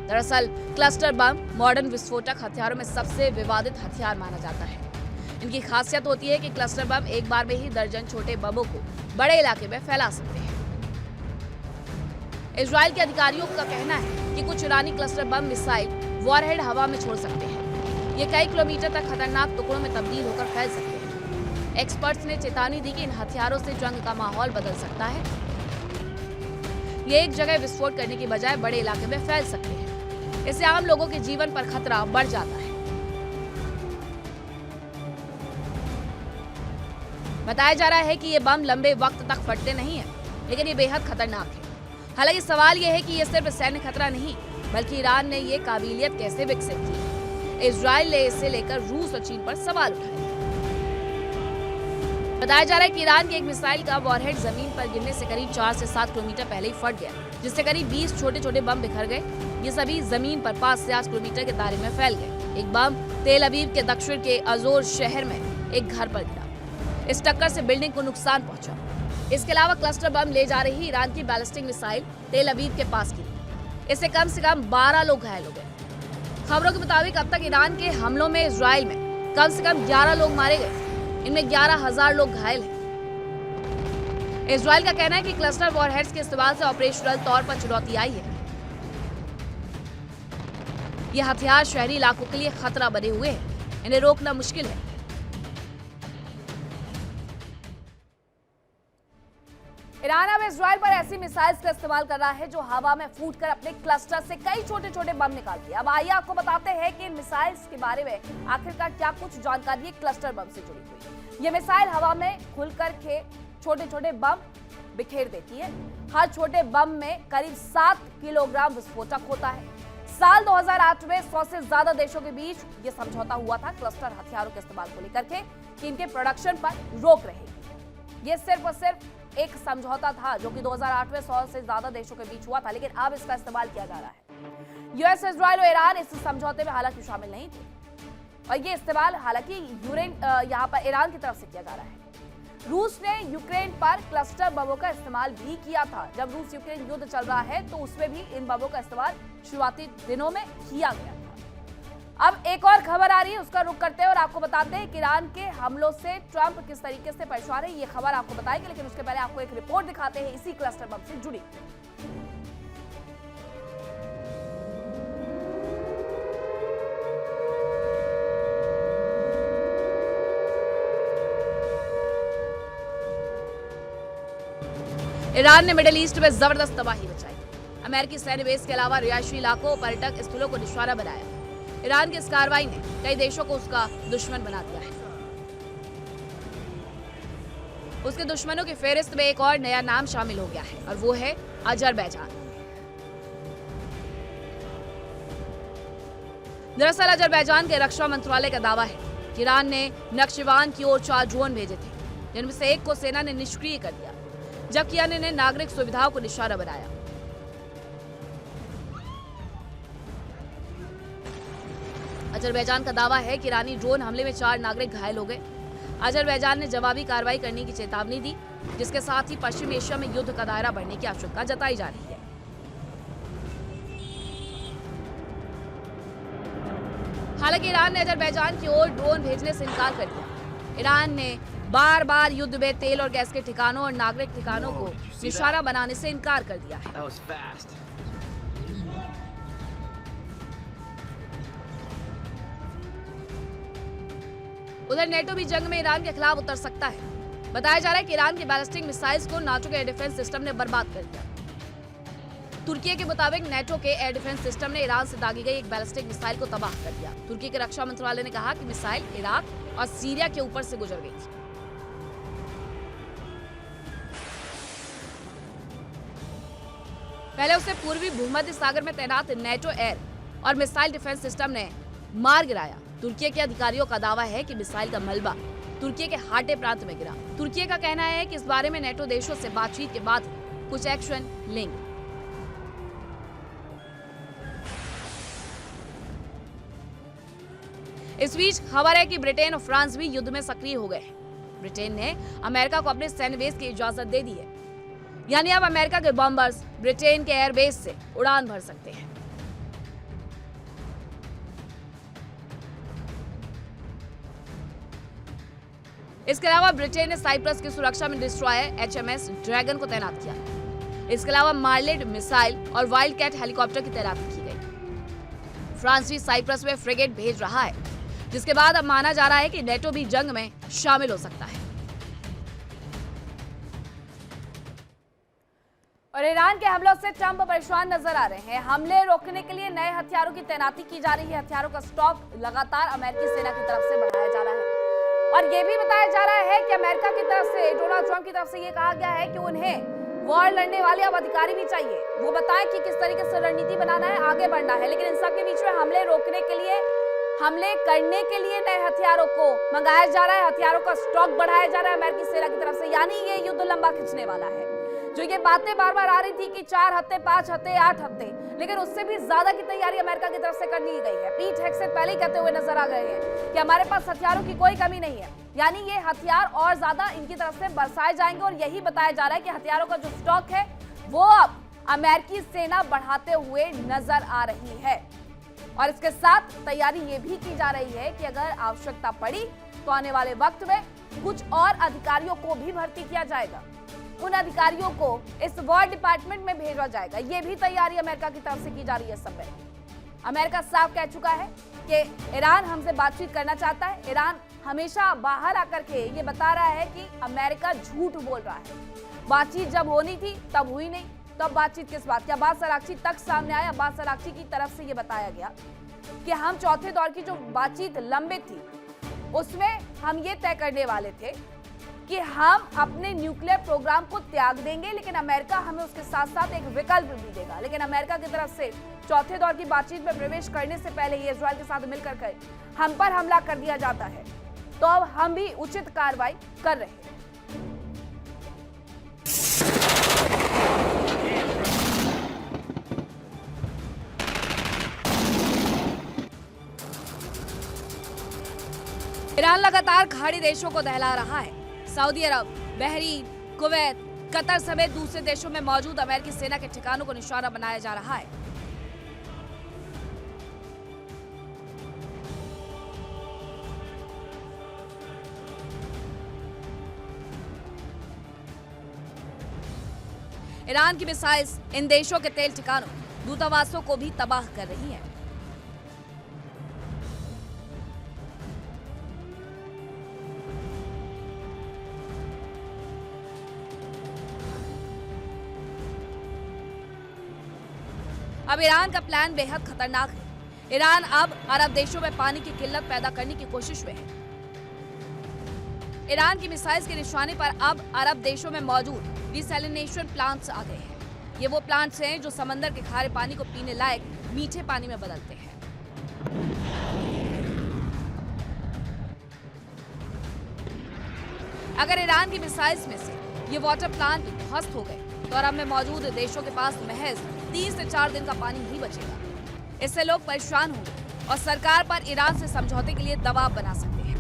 दरअसल क्लस्टर बम मॉडर्न विस्फोटक हथियारों में सबसे विवादित हथियार माना जाता है। इनकी खासियत होती है कि क्लस्टर बम एक बार में ही दर्जन छोटे बमों को बड़े इलाके में फैला सकते हैं। इजराइल के अधिकारियों का कहना है कि कुछ ईरानी क्लस्टर बम मिसाइल वॉरहेड हवा में छोड़ सकते हैं। ये कई किलोमीटर तक खतरनाक टुकड़ों में तब्दील होकर फैल सकते हैं। एक्सपर्ट्स ने चेतावनी दी कि इन हथियारों से जंग का माहौल बदल सकता है। ये एक जगह विस्फोट करने की बजाय बड़े इलाके में फैल सकते हैं। इससे आम लोगों के जीवन पर खतरा बढ़ जाता है। बताया जा रहा है कि ये बम लंबे वक्त तक फटते नहीं हैं, लेकिन ये बेहद खतरनाक है। हालांकि सवाल ये है कि ये सिर्फ सैन्य खतरा नहीं, बल्कि ईरान ने ये काबिलियत कैसे विकसित की। इजराइल ने इसे लेकर रूस और चीन पर सवाल उठाए। बताया जा रहा है कि ईरान की एक मिसाइल का वॉरहेड जमीन पर गिरने से करीब 4 से 7 किलोमीटर पहले ही फट गया, जिससे करीब 20 छोटे छोटे बम बिखर गए। ये सभी जमीन पर 5 से 8 किलोमीटर के दायरे में फैल गए। एक बम तेल अवीव के दक्षिण के अजोर शहर में एक घर पर गिरा। इस टक्कर से बिल्डिंग को नुकसान पहुंचा। इसके अलावा क्लस्टर बम ले जा रही ईरान की बैलिस्टिक मिसाइल तेल अवीव के पास गिरी। इससे कम से कम 12 लोग घायल हो गए। खबरों के मुताबिक अब तक ईरान के हमलों में इजराइल में कम से कम 11 लोग मारे गए। इनमें 11,000 लोग घायल हैं। इजराइल का कहना है कि क्लस्टर वॉरहेड्स के इस्तेमाल से ऑपरेशनल तौर पर चुनौती आई है। ये हथियार शहरी इलाकों के लिए खतरा बने हुए हैं। इन्हें रोकना मुश्किल है। ईरान अब इजराइल पर ऐसी मिसाइल्स का इस्तेमाल कर रहा है जो हवा में फूटकर अपने क्लस्टर से कई छोटे छोटे बम निकालती है। अब आइए आपको बताते हैं कि इन मिसाइल्स के बारे में आखिरकार क्या कुछ जानकारी है क्लस्टर बम से जुड़ी हुई। ये मिसाइल हवा में खुलकर के छोटे छोटे बम बिखेर देती है। हर छोटे बम में करीब 7 किलोग्राम विस्फोटक होता है। साल 2008 में 100 से ज्यादा देशों के बीच ये समझौता हुआ था क्लस्टर हथियारों के इस्तेमाल को लेकर के कि इनके प्रोडक्शन पर रोक रहेगी। ये सिर्फ और सिर्फ एक समझौता था जो कि 2008 में 100 से ज्यादा देशों के बीच हुआ था, लेकिन अब इसका इस्तेमाल किया जा रहा है। यूएस, इजराइल और ईरान इस समझौते में हालांकि शामिल नहीं थे और ये इस्तेमाल हालांकि यहाँ पर ईरान की तरफ से किया जा रहा है। रूस ने यूक्रेन पर क्लस्टर बमों का इस्तेमाल भी किया था। जब रूस यूक्रेन युद्ध चल रहा है तो उसमें भी इन बमों का इस्तेमाल शुरुआती दिनों में किया गया था। अब एक और खबर आ रही है, उसका रुख करते हैं और आपको बताते हैं कि ईरान के हमलों से ट्रंप किस तरीके से परेशान है। ये खबर आपको बताएंगे, लेकिन उसके पहले आपको एक रिपोर्ट दिखाते हैं इसी क्लस्टर बम से जुड़ी। ईरान ने मिडिल ईस्ट में जबरदस्त तबाही मचाई। अमेरिकी सैन्य बेस के अलावा रिहायशी इलाकों, पर्यटक स्थलों को निशाना बनाया। ईरान की इस कार्रवाई ने कई देशों को उसका दुश्मन बना दिया है। उसके दुश्मनों की फेहरिस्त में एक और नया नाम शामिल हो गया है और वो है अजरबैजान। दरअसल अजरबैजान के रक्षा मंत्रालय का दावा है कि ईरान ने नक्शिवान की ओर 4 ड्रोन भेजे थे, जिनमें से एक को सेना ने निष्क्रिय कर दिया, जबकि अन्य ने नागरिक सुविधाओं को निशाना बनाया। अजरबैजान का दावा है कि ईरानी ड्रोन हमले में 4 नागरिक घायल हो गए। अजरबैजान ने जवाबी कार्रवाई करने की चेतावनी दी, जिसके साथ ही पश्चिमी एशिया में युद्ध का दायरा बढ़ने की आशंका जताई जा रही है। हालांकि ईरान ने अजरबैजान की ओर ड्रोन भेजने से इनकार कर दिया। ईरान ने बार बार युद्ध में तेल और गैस के ठिकानों और नागरिक ठिकानों को निशाना बनाने से इनकार कर दिया है। उधर नेटो भी जंग में ईरान के खिलाफ उतर सकता है। बताया जा रहा है कि ईरान के बैलिस्टिक मिसाइल्स को नाटो के एयर डिफेंस सिस्टम ने बर्बाद कर दिया। तुर्की के मुताबिक नेटो के एयर डिफेंस सिस्टम ने ईरान से दागी गई एक बैलिस्टिक मिसाइल को तबाह कर दिया। तुर्की के रक्षा मंत्रालय ने कहा कि मिसाइल इराक और सीरिया के ऊपर से गुजर गई थी। पहले उसे पूर्वी भूमध्य सागर में तैनात नेटो एयर और मिसाइल डिफेंस सिस्टम ने मार गिराया। तुर्की के अधिकारियों का दावा है कि मिसाइल का मलबा तुर्की के हाटे प्रांत में गिरा। तुर्की का कहना है कि इस बारे में नेटो देशों से बातचीत के बाद कुछ एक्शन लेंगे। इस बीच खबर है कि ब्रिटेन और फ्रांस भी युद्ध में सक्रिय हो गए हैं। ब्रिटेन ने अमेरिका को अपने सैन्य बेस की इजाजत दे दी है, यानी अब अमेरिका के बॉम्बर्स ब्रिटेन के एयरबेस से उड़ान भर सकते हैं। इसके अलावा ब्रिटेन ने साइप्रस की सुरक्षा में डिस्ट्रॉयर HMS ड्रैगन को तैनात किया। इसके अलावा मार्लेट मिसाइल और वाइल्ड कैट हेलीकॉप्टर की तैनाती की गई। फ्रांस भी साइप्रस में फ्रिगेट भेज रहा है, जिसके बाद अब माना जा रहा है कि नेटो भी जंग में शामिल हो सकता है। और ईरान के हमलों से ट्रंप परेशान नजर आ रहे हैं। हमले रोकने के लिए नए हथियारों की तैनाती की जा रही है। हथियारों का स्टॉक लगातार अमेरिकी सेना की तरफ से बढ़ाया जा रहा है और यह भी बताया जा रहा है कि अमेरिका की तरफ से, डोनाल्ड ट्रंप की तरफ से यह कहा गया है कि उन्हें वॉर लड़ने वाले अब अधिकारी भी चाहिए। वो बताएं कि किस तरीके से रणनीति बनाना है, आगे बढ़ना है। लेकिन इन सब के बीच में हमले रोकने के लिए, हमले करने के लिए नए हथियारों को मंगाया जा रहा है। हथियारों का स्टॉक बढ़ाया जा रहा है अमेरिकी सेना की तरफ से, यानी ये युद्ध लंबा खिंचने वाला है। जो ये बातें बार बार आ रही थी कि 4 हफ्ते, 5 हफ्ते, 8 हफ्ते, लेकिन उससे भी ज्यादा की तैयारी अमेरिका की तरफ से कर ली गई है। पीट हेगसेथ पहले ही कहते हुए नजर आ गए हैं कि हमारे पास हथियारों की कोई कमी नहीं है, यानी ये हथियार और ज्यादा इनकी तरफ से बरसाए जाएंगे। और यही बताया जा रहा है कि हथियारों का जो स्टॉक है वो अब अमेरिकी सेना बढ़ाते हुए नजर आ रही है। और इसके साथ तैयारी ये भी की जा रही है कि अगर आवश्यकता पड़ी तो आने वाले वक्त में कुछ और अधिकारियों को भी भर्ती किया जाएगा। उन अधिकारियों को इस वॉर डिपार्टमेंट में भेजा जाएगा। ये भी तैयारी अमेरिका की तरफ से की जा रही है। सब अमेरिका साफ कह चुका है कि ईरान हमसे बातचीत करना चाहता है। ईरान हमेशा बाहर आकर के ये बता रहा है कि अमेरिका झूठ बोल रहा है। बातचीत जब होनी थी तब हुई नहीं, तब बातचीत किस बात की? अब्बास अरागची तक सामने आया। अब्बास अरागची की तरफ से ये बताया गया कि हम चौथे दौर की जो बातचीत लंबित थी उसमें हम ये तय करने वाले थे कि हम अपने न्यूक्लियर प्रोग्राम को त्याग देंगे, लेकिन अमेरिका हमें उसके साथ साथ एक विकल्प भी देगा। लेकिन अमेरिका की तरफ से चौथे दौर की बातचीत में प्रवेश करने से पहले ही इजराइल के साथ मिलकर हम पर हमला कर दिया जाता है, तो अब हम भी उचित कार्रवाई कर रहे हैं। ईरान लगातार खाड़ी देशों को दहला रहा है। सऊदी अरब, बहरीन, कुवैत, कतर समेत दूसरे देशों में मौजूद अमेरिकी सेना के ठिकानों को निशाना बनाया जा रहा है। ईरान की मिसाइल्स इन देशों के तेल ठिकानों, दूतावासों को भी तबाह कर रही हैं। अब ईरान का प्लान बेहद खतरनाक है। ईरान अब अरब देशों में पानी की किल्लत पैदा करने की कोशिश में है। ईरान की मिसाइल्स के निशाने पर अब अरब देशों में मौजूद डिसैलिनेशन प्लांट्स आ गए हैं। ये वो प्लांट्स हैं जो समंदर के खारे पानी को पीने लायक मीठे पानी में बदलते हैं। अगर ईरान की मिसाइल्स में से ये वाटर प्लांट ध्वस्त हो गए तो अरब में मौजूद देशों के पास महज 3 से 4 दिन का पानी ही बचेगा। इससे लोग परेशान होंगे और सरकार पर ईरान से समझौते के लिए दबाव बना सकते हैं।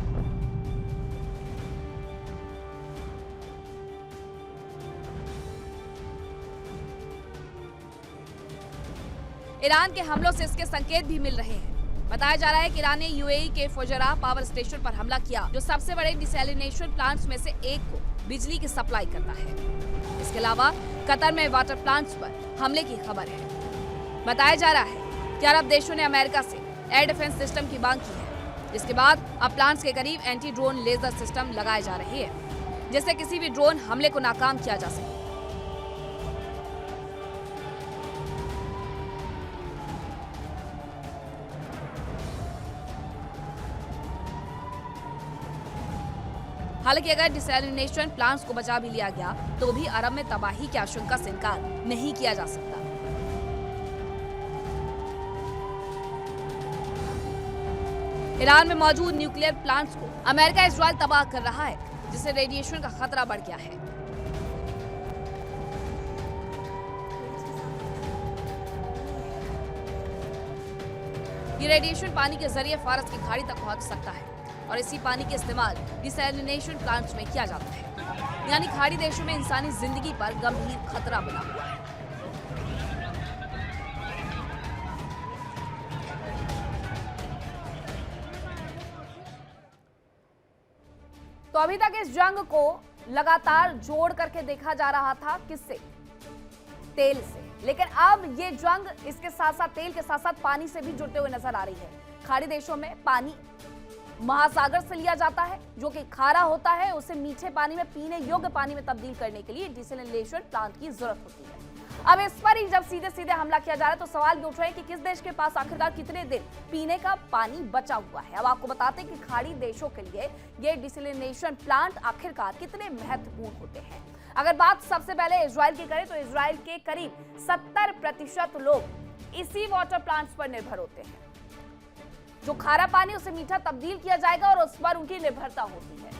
ईरान के हमलों से इसके संकेत भी मिल रहे हैं। बताया जा रहा है कि ईरान ने यूएई के फुजैरा पावर स्टेशन पर हमला किया, जो सबसे बड़े डिसैलिनेशन प्लांट्स में से एक को बिजली की सप्लाई करता है। इसके अलावा कतर में वाटर प्लांट्स पर हमले की खबर है। बताया जा रहा है कि अरब देशों ने अमेरिका से एयर डिफेंस सिस्टम की मांग की है। जिसके बाद अब प्लांट्स के करीब एंटी ड्रोन लेजर सिस्टम लगाए जा रहे हैं, जिससे किसी भी ड्रोन हमले को नाकाम किया जा सके। हालांकि अगर डिसैलिनेशन प्लांट्स को बचा भी लिया गया तो भी अरब में तबाही की आशंका से इनकार नहीं किया जा सकता। ईरान में मौजूद न्यूक्लियर प्लांट्स को अमेरिका इजराइल तबाह कर रहा है, जिससे रेडिएशन का खतरा बढ़ गया है। ये रेडिएशन पानी के जरिए फारस की खाड़ी तक पहुंच सकता है और इसी पानी के इस्तेमाल डिसैलिनेशन प्लांट्स में किया जाता है, यानी खाड़ी देशों में इंसानी जिंदगी पर गंभीर खतरा बना हुआ है। तो अभी तक इस जंग को लगातार जोड़ करके देखा जा रहा था, किससे? तेल से। लेकिन अब ये जंग इसके साथ साथ तेल के साथ साथ पानी से भी जुड़ते हुए नजर आ रही है। खाड़ी देशों में पानी महासागर से लिया जाता है, जो कि खारा होता है। उसे मीठे पानी में पीने योग्य पानी में तब्दील करने के लिए डिसैलिनेशन प्लांट की जरूरत होती है। अब इस पर ही जब सीधे सीधे हमला किया जा रहा है तो सवाल भी उठ रहे हैं कि किस देश के पास आखिरकार कितने दिन पीने का पानी बचा हुआ है। अब आपको बताते हैं कि खाड़ी देशों के लिए ये डिसैलिनेशन प्लांट आखिरकार कितने महत्वपूर्ण होते हैं। अगर बात सबसे पहले इजराइल की करें तो इजराइल के करीब 70% लोग इसी वाटर प्लांट्स पर निर्भर होते हैं। जो खारा पानी उसे मीठा तब्दील किया जाएगा और उस पर उनकी निर्भरता होती है।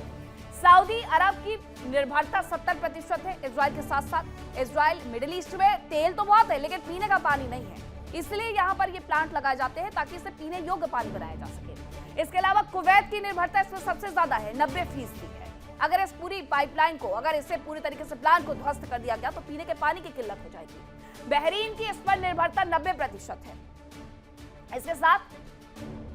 सऊदी अरब की निर्भरता 70% है इजराइल के साथ साथ। इजराइल मिडिल ईस्ट में तेल तो बहुत है लेकिन पीने का पानी नहीं है, इसलिए यहाँ पर ये प्लांट लगाए जाते हैं ताकि इसे पीने योग्य पानी बनाया जा सके। इसके अलावा कुवैत की निर्भरता इसमें सबसे ज्यादा है, 90% है। अगर इस पूरी पाइपलाइन को, अगर इससे पूरी तरीके से प्लांट को ध्वस्त कर दिया गया तो पीने के पानी की किल्लत हो जाएगी। बहरीन की इस पर निर्भरता 90% है। इसके साथ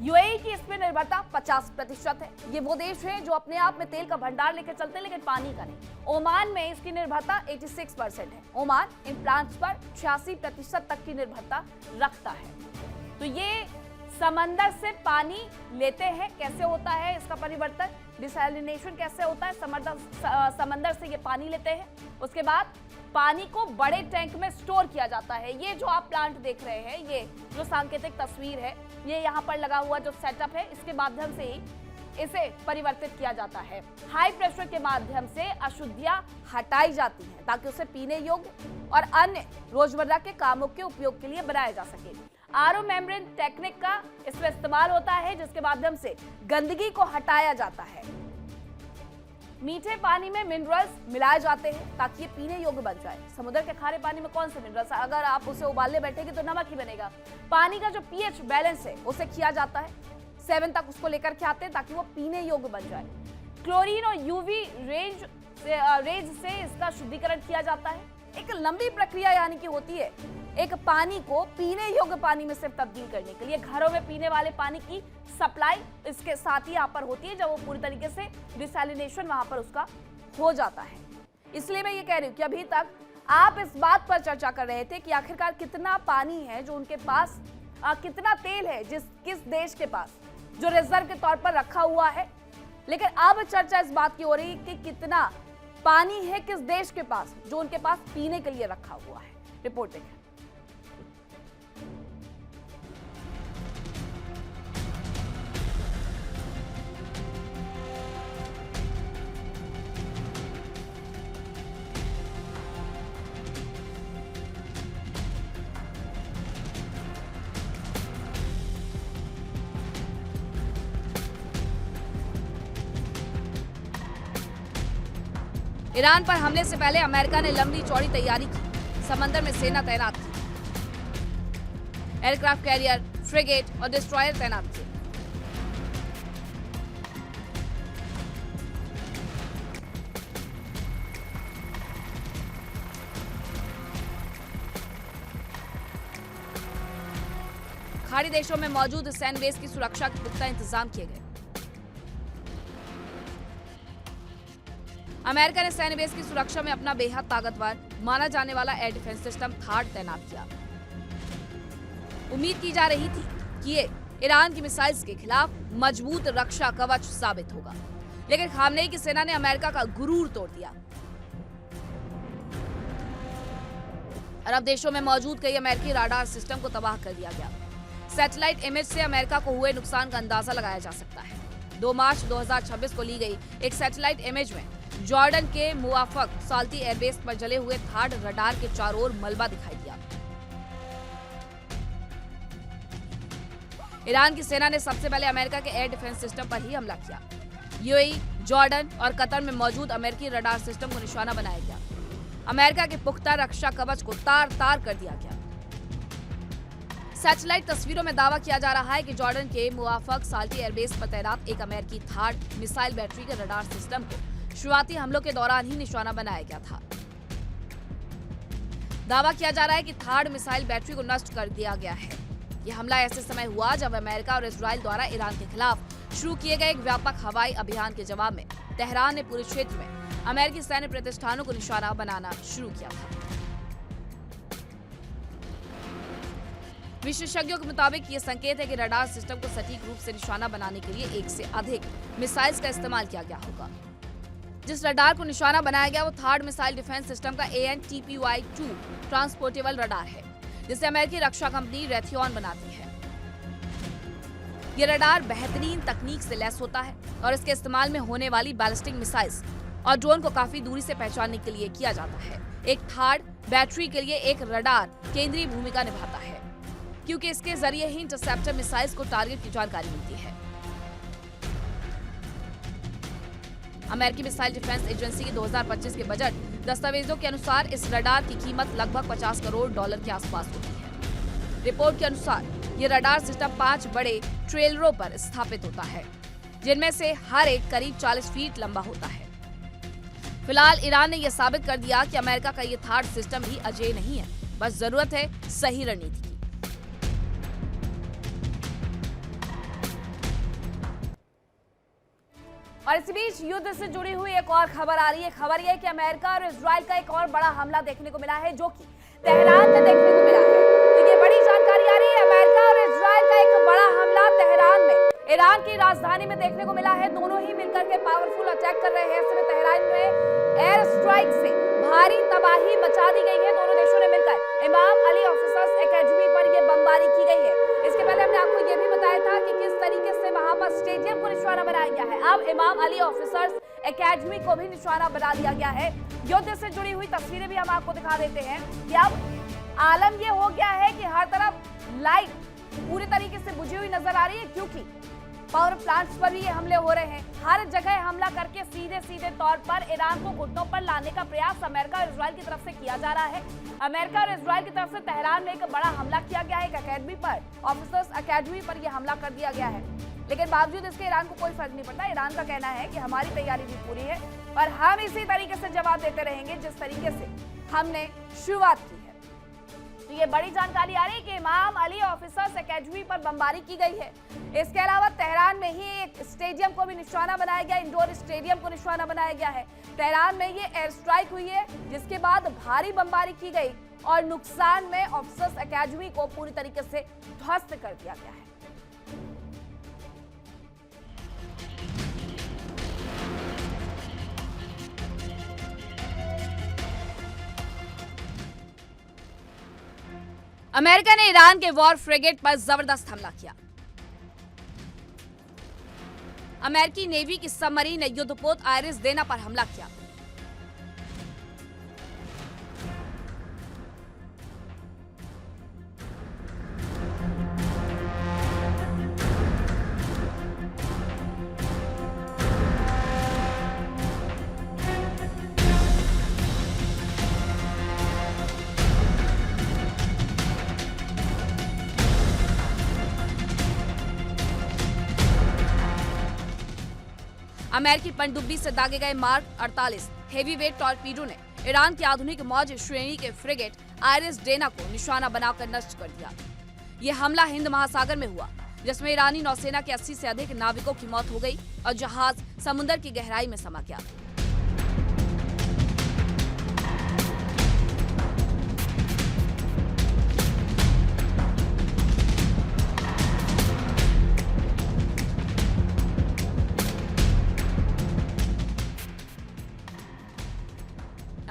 यूएई की इसमें निर्भरता 50% है। ये वो देश है जो अपने आप में तेल का भंडार लेकर चलते हैं लेकिन पानी का नहीं। ओमान में इसकी निर्भरता 86% है। ओमान इन प्लांट्स पर 86% तक की निर्भरता रखता है। तो ये समंदर से पानी लेते हैं। कैसे होता है इसका परिवर्तन, डिसैलिनेशन कैसे होता है? समंदर से ये पानी लेते हैं, उसके बाद पानी को बड़े टैंक में स्टोर किया जाता है। ये जो आप प्लांट देख रहे हैं, ये जो सांकेतिक तस्वीर है, ये यहाँ पर लगा हुआ जो सेटअप है, इसके माध्यम से ही इसे परिवर्तित किया जाता है। हाई प्रेशर के माध्यम से अशुद्धियां हटाई जाती हैं ताकि उसे पीने योग्य और अन्य रोजमर्रा के कामों के उपयोग के लिए बनाया जा सके। आरओ मेम्ब्रेन टेक्निक का इसमें इस्तेमाल होता है जिसके माध्यम से गंदगी को हटाया जाता है। मीठे पानी में मिनरल्स मिलाए जाते हैं ताकि ये पीने योग्य बन जाए। समुद्र के खारे पानी में कौन से मिनरल्स, अगर आप उसे उबालने बैठेंगे तो नमक ही बनेगा। पानी का जो पीएच बैलेंस है उसे किया जाता है, 7 तक उसको लेकर के आते हैं ताकि वो पीने योग्य बन जाए। क्लोरीन और यूवी रेज से इसका शुद्धिकरण किया जाता है। एक लंबी प्रक्रिया यानी कि होती है एक पानी को पीने योग्य पानी में सिर्फ तब्दील करने के लिए। घरों में पीने वाले पानी की सप्लाई इसके साथ ही यहाँ पर होती है जब वो पूरी तरीके से डिसैलिनेशन वहां पर उसका हो जाता है। इसलिए मैं ये कह रही हूँ कि अभी तक आप इस बात पर चर्चा कर रहे थे कि आखिरकार कितना पानी है जो उनके पास, कितना तेल है किस देश के पास जो रिजर्व के तौर पर रखा हुआ है। लेकिन अब चर्चा इस बात की हो रही है कि कितना पानी है किस देश के पास जो उनके पास पीने के लिए रखा हुआ है। रिपोर्ट देखें। ईरान पर हमले से पहले अमेरिका ने लंबी चौड़ी तैयारी की। समंदर में सेना तैनात की, एयरक्राफ्ट कैरियर, फ्रिगेट और डिस्ट्रॉयर तैनात किए। खाड़ी देशों में मौजूद सैन्य बेस की सुरक्षा के पुख्ता इंतजाम किए गए। अमेरिका ने सैन्य बेस की सुरक्षा में अपना बेहद ताकतवर माना जाने वाला एयर डिफेंस सिस्टम थार्ड तैनात किया। उम्मीद की जा रही थी कि ये ईरान की मिसाइल्स के खिलाफ मजबूत रक्षा कवच साबित होगा। लेकिन खामनेई की सेना ने अमेरिका का गुरूर तोड़ दिया। अरब देशों में मौजूद कई अमेरिकी राडार सिस्टम को तबाह कर दिया गया। सैटेलाइट इमेज से अमेरिका को हुए नुकसान का अंदाजा लगाया जा सकता है। 2 मार्च 2026 को ली गई एक सैटेलाइट इमेज में जॉर्डन के मुआफक साल्ती एयरबेस पर जले हुए थार्ड रडार के चारों ओर मलबा दिखाई दिया। ईरान की सेना ने सबसे पहले अमेरिका के एयर डिफेंस सिस्टम पर ही हमला किया। यूएई, जॉर्डन और कतर में मौजूद अमेरिकी रडार सिस्टम को निशाना बनाया गया। अमेरिका के पुख्ता रक्षा कवच को तार-तार कर दिया गया। सैटेलाइट तस्वीरों में दावा किया जा रहा है कि जॉर्डन के मुआफक साल्टी एयरबेस पर तैनात एक अमेरिकी थार्ड मिसाइल बैटरी के रडार सिस्टम को शुरुआती हमलों के दौरान ही निशाना बनाया गया था। दावा किया जा रहा है कि थार्ड मिसाइल बैटरी को नष्ट कर दिया गया है। यह हमला ऐसे समय हुआ जब अमेरिका और इजराइल द्वारा ईरान के खिलाफ शुरू किए गए एक व्यापक हवाई अभियान के जवाब में तेहरान ने पूरे क्षेत्र में अमेरिकी सैन्य प्रतिष्ठानों को निशाना बनाना शुरू किया था। विशेषज्ञों के मुताबिक ये संकेत है कि रडार सिस्टम को सटीक रूप से निशाना बनाने के लिए एक से अधिक मिसाइल्स का इस्तेमाल किया गया होगा। जिस रडार को निशाना बनाया गया वो थर्ड मिसाइल डिफेंस सिस्टम का AN/TPY-2 ट्रांसपोर्टेबल रडार है, जिसे अमेरिकी रक्षा कंपनी रेथियन बनाती है। ये रडार बेहतरीन तकनीक से लैस होता है और इसके इस्तेमाल में होने वाली बैलिस्टिक मिसाइल्स और ड्रोन को काफी दूरी से पहचानने के लिए किया जाता है। एक थर्ड बैटरी के लिए एक रडार केंद्रीय भूमिका निभाता है, क्योंकि इसके जरिए ही इंटरसेप्टर मिसाइल्स को टारगेट की जानकारी मिलती है। अमेरिकी मिसाइल डिफेंस एजेंसी के 2025 के बजट दस्तावेजों के अनुसार इस रडार की कीमत लगभग $50 करोड़ के आसपास होती है। रिपोर्ट के अनुसार ये रडार सिस्टम 5 बड़े ट्रेलरों पर स्थापित होता है, जिनमें से हर एक करीब 40 फीट लंबा होता है। फिलहाल ईरान ने यह साबित कर दिया कि अमेरिका का ये थर्ड सिस्टम भी अजेय नहीं है, बस जरूरत है सही रणनीति की। और इसी बीच युद्ध से जुड़ी हुई एक और खबर आ रही है। खबर यह है कि अमेरिका और इजराइल का एक और बड़ा हमला देखने को मिला है, जो कि तेहरान में देखने को मिला है। तो ये बड़ी जानकारी आ रही है। अमेरिका और इजराइल का एक बड़ा हमला तेहरान में, ईरान की राजधानी में देखने को मिला है। दोनों ही मिलकर के पावरफुल अटैक कर रहे हैं। ऐसे में तेहरान में एयर स्ट्राइक से भारी तबाही मचा दी गई है। दोनों देशों ने मिलकर इमाम अली ऑफिसर्स एकेडमी पर यह बमबारी की गई है। इसके पहले हमने आपको ये भी बताया था कि किस तरीके से वहां पर स्टेडियम को निशाना बनाया गया है। अब इमाम अली ऑफिसर्स एकेडमी को भी निशाना बना दिया गया है। युद्ध से जुड़ी हुई तस्वीरें भी हम आपको दिखा देते हैं कि अब आलम यह हो गया है कि हर तरफ लाइट पूरी तरीके से बुझी हुई नजर आ रही है, क्योंकि पावर प्लांट्स पर भी ये हमले हो रहे हैं। हर जगह हमला करके सीधे तौर पर ईरान को घुटनों पर लाने का प्रयास अमेरिका और इजराइल की तरफ से किया जा रहा है। अमेरिका और इजराइल की तरफ से तेहरान में एक बड़ा हमला किया गया है। एक एकेडमी पर, ऑफिसर्स एकेडमी पर यह हमला कर दिया गया है, लेकिन बावजूद इसके ईरान को कोई फर्क नहीं पड़ता। ईरान का कहना है कि हमारी तैयारी भी पूरी है और हम इसी तरीके से जवाब देते रहेंगे जिस तरीके से हमने शुरुआत की है। तो ये बड़ी जानकारी आ रही है कि इमाम अली ऑफिसर्स एकेडमी पर बमबारी की गई है। इसके अलावा तेहरान में ही एक स्टेडियम को भी निशाना बनाया गया, इंडोर स्टेडियम को निशाना बनाया गया है। तेहरान में ये एयर स्ट्राइक हुई है, जिसके बाद भारी बमबारी की गई और नुकसान में ऑफिसर्स एकेडमी को पूरी तरीके से ध्वस्त कर दिया गया है। अमेरिका ने ईरान के वॉर फ्रिगेट पर जबरदस्त हमला किया। अमेरिकी नेवी की सबमरीन ने युद्धपोत आयरिस देना पर हमला किया। अमेरिकी पनडुब्बी से दागे गए मार्क 48 हेवीवेट टॉर्पीडो ने ईरान की आधुनिक मौज श्रेणी के फ्रिगेट आयरिस डेना को निशाना बनाकर नष्ट कर दिया। यह हमला हिंद महासागर में हुआ, जिसमें ईरानी नौसेना के 80 से अधिक नाविकों की मौत हो गई और जहाज समुद्र की गहराई में समा गया।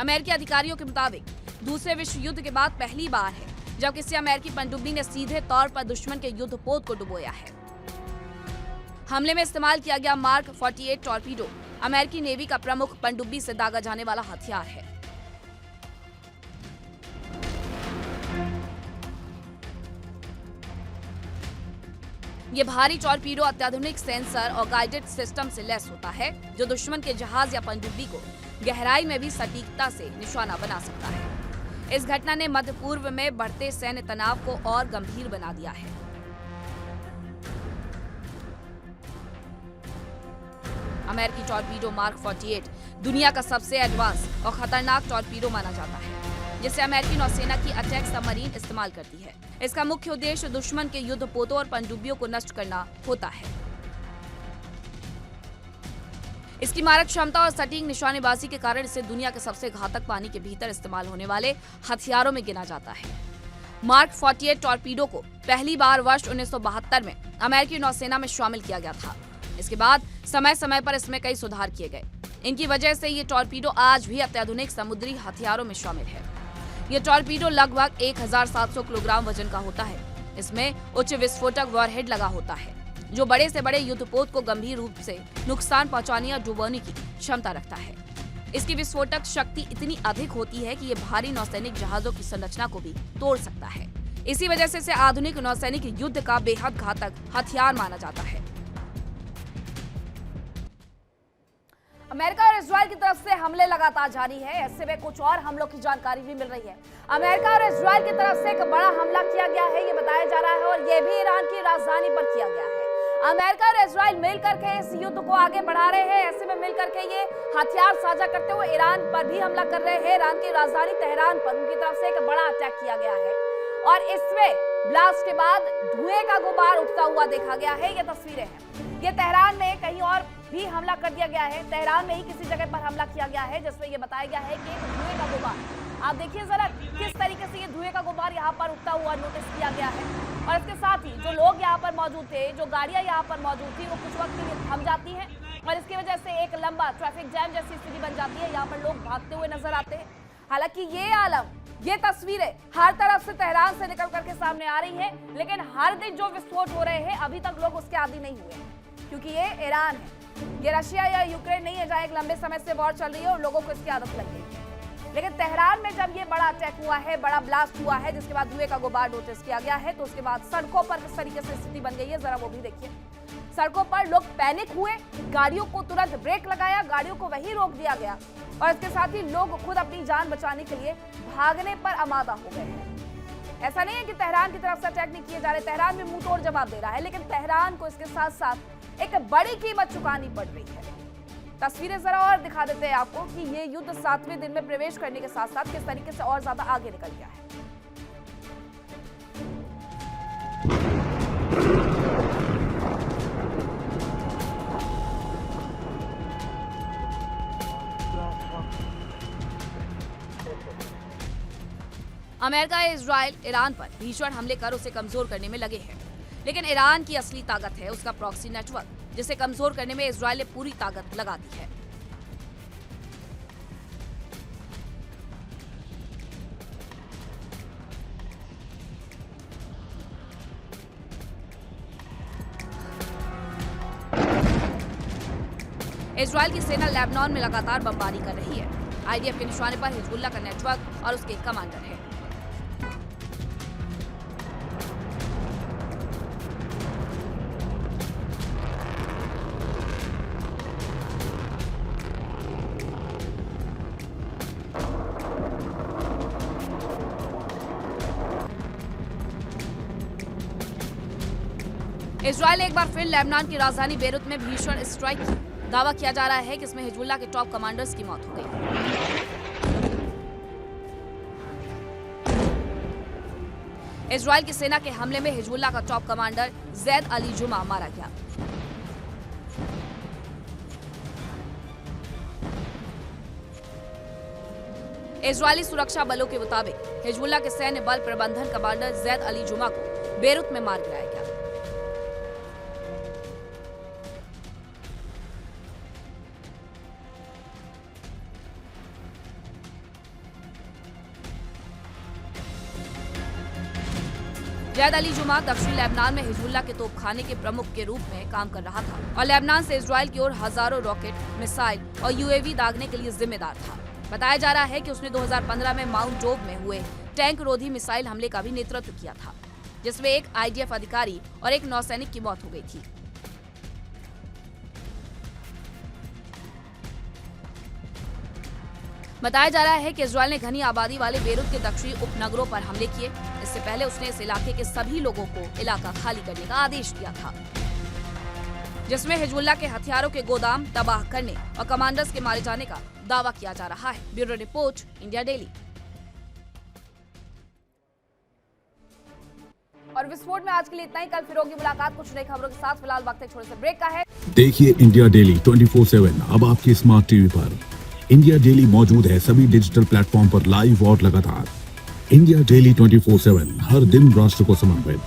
अमेरिकी अधिकारियों के मुताबिक दूसरे विश्व युद्ध के बाद पहली बार है जब किसी अमेरिकी पनडुब्बी ने सीधे तौर पर दुश्मन के युद्धपोत को डुबोया है। हमले में इस्तेमाल किया गया मार्क 48 टॉर्पीडो अमेरिकी नेवी का प्रमुख पनडुब्बी से दागा जाने वाला हथियार है। ये भारी टॉर्पीडो अत्याधुनिक सेंसर और गाइडेड सिस्टम से लैस होता है जो दुश्मन के जहाज या पनडुब्बी को गहराई में भी सटीकता से निशाना बना सकता है। इस घटना ने मध्य पूर्व में बढ़ते सैन्य तनाव को और गंभीर बना दिया है। अमेरिकी टॉर्पीडो मार्क 48 दुनिया का सबसे एडवांस और खतरनाक टॉर्पीडो माना जाता है जिसे अमेरिकी नौसेना की अटैक सबमरीन इस्तेमाल करती है। इसका मुख्य उद्देश्य दुश्मन के युद्धपोतों और पनडुब्बियों को नष्ट करना होता है। इसकी मारक क्षमता और सटीक निशानेबाजी के कारण इसे दुनिया के सबसे घातक पानी के भीतर इस्तेमाल होने वाले हथियारों में गिना जाता है। मार्क 48 टॉर्पीडो को पहली बार वर्ष 1972 में अमेरिकी नौसेना में शामिल किया गया था। इसके बाद समय समय पर इसमें कई सुधार किए गए। इनकी वजह से ये टॉर्पीडो आज भी अत्याधुनिक समुद्री हथियारों में शामिल है। ये टॉर्पीडो लगभग 1700 किलोग्राम वजन का होता है। इसमें उच्च विस्फोटक वॉरहेड लगा होता है जो बड़े से बड़े युद्धपोत को गंभीर रूप से नुकसान पहुंचाने या डुबोने की क्षमता रखता है। इसकी विस्फोटक शक्ति इतनी अधिक होती है कि ये भारी नौसैनिक जहाजों की संरचना को भी तोड़ सकता है। इसी वजह से इसे आधुनिक नौसैनिक युद्ध का बेहद घातक हथियार माना जाता है। अमेरिका और इजराइल की तरफ से हमले लगातार जारी है। ऐसे में कुछ और हमलों की जानकारी भी मिल रही है। अमेरिका और इजराइल की तरफ से एक बड़ा हमला किया गया है, ये बताया जा रहा है, और ये भी ईरान की राजधानी पर किया गया है। अमेरिका और इजराइल मिलकर के इस युद्ध को आगे बढ़ा रहे हैं। ऐसे में मिलकर के ये हथियार साझा करते हुए ईरान पर भी हमला कर रहे हैं। ईरान की राजधानी तेहरान पर उनकी तरफ से एक बड़ा अटैक किया गया है और इसमें ब्लास्ट के बाद धुएं का गुबार उठता हुआ देखा गया है। ये तस्वीरें हैं। ये तेहरान में कहीं और भी हमला कर दिया गया है। तेहरान में ही किसी जगह पर हमला किया गया है जिसमें ये बताया गया है कि धुएं का गुबार, आप देखिए जरा किस तरीके से ये धुएं का गुबार यहाँ पर उठता हुआ नोटिस किया गया है। और इसके साथ ही जो लोग यहाँ पर मौजूद थे, जो गाड़ियां यहाँ पर मौजूद थी, वो कुछ वक्त के लिए थम जाती हैं और इसकी वजह से एक लंबा ट्रैफिक जैम जैसी स्थिति बन जाती है। यहाँ पर लोग भागते हुए नजर आते हैं। हालांकि ये आलम, ये तस्वीरें हर तरफ से तेहरान से निकल करके सामने आ रही है, लेकिन हर दिन जो विस्फोट हो रहे हैं अभी तक लोग उसके आदी नहीं हुए, क्योंकि ये ईरान है, ये रशिया या यूक्रेन नहीं है जहां एक लंबे समय से वॉर चल रही है और लोगों को इसकी आदत लग गई है। लेकिन तेहरान में जब ये बड़ा अटैक हुआ है, बड़ा ब्लास्ट हुआ है, जिसके बाद धुएं का गुबार नोटिस किया गया है, तो उसके बाद सड़कों पर किस तरीके से स्थिति बन गई है जरा वो भी देखिए। सड़कों पर लोग पैनिक हुए, गाड़ियों को तुरंत ब्रेक लगाया, गाड़ियों को वहीं रोक दिया गया और इसके साथ ही लोग खुद अपनी जान बचाने के लिए भागने पर आमादा हो गए हैं। ऐसा नहीं है कि तेहरान की तरफ से अटैक नहीं किए जा रहे, तेहरान भी मुंह तोड़ जवाब दे रहा है, लेकिन तेहरान को इसके साथ साथ एक बड़ी कीमत चुकानी पड़ रही है। तस्वीरें जरा और दिखा देते हैं आपको कि ये युद्ध 7वें दिन में प्रवेश करने के साथ साथ किस तरीके से और ज्यादा आगे निकल गया है। अमेरिका इजराइल ईरान पर भीषण हमले कर उसे कमजोर करने में लगे हैं, लेकिन ईरान की असली ताकत है उसका प्रॉक्सी नेटवर्क, जिसे कमजोर करने में इजराइल ने पूरी ताकत लगा दी है। इजराइल की सेना लेबनान में लगातार बमबारी कर रही है। आईडीएफ के निशाने पर हिजबुल्लाह का नेटवर्क और उसके कमांडर है। इजराइल ने एक बार फिर लेबनान की राजधानी बेरूत में भीषण स्ट्राइक की। दावा किया जा रहा है कि इसमें हिजबुल्लाह के टॉप कमांडर्स की मौत हो गई। इजराइल की सेना के हमले में हिजबुल्लाह का टॉप कमांडर जैद अली जुमा मारा गया। इजरायली सुरक्षा बलों के मुताबिक हिजबुल्लाह के सैन्य बल प्रबंधन कमांडर जैद अली जुमा को बेरूत में मार गिराया गया। जैद अली जुमा दक्षिणी लेबनान में हिजबुल्लाह के तोपखाने के प्रमुख के रूप में काम कर रहा था और लेबनान से इजराइल की ओर हजारों रॉकेट, मिसाइल और यूएवी दागने के लिए जिम्मेदार था। बताया जा रहा है कि उसने 2015 में माउंट डोब में हुए टैंक रोधी मिसाइल हमले का भी नेतृत्व किया था, जिसमें एक आईडीएफ अधिकारी और एक नौसैनिक की मौत हो गई थी। बताया जा रहा है कि इजराइल ने घनी आबादी वाले बेरूत के दक्षिणी उपनगरों पर हमले किए। इससे पहले उसने इस इलाके के सभी लोगों को इलाका खाली करने का आदेश दिया था, जिसमें हिजबुल्लाह के हथियारों के गोदाम तबाह करने और कमांडर्स के मारे जाने का दावा किया जा रहा है। Bureau report, India daily. और विस्फोट में आज के लिए इतना ही। कल फिर होगी मुलाकात कुछ नई खबरों के साथ। फिलहाल वक्त एक छोटे से ब्रेक का है। देखिए इंडिया डेली 24/7 अब आपके स्मार्ट टीवी पर। इंडिया डेली मौजूद है सभी डिजिटल प्लेटफॉर्म पर लाइव और लगातार। इंडिया डेली 24/7 हर दिन राष्ट्र को समर्पित।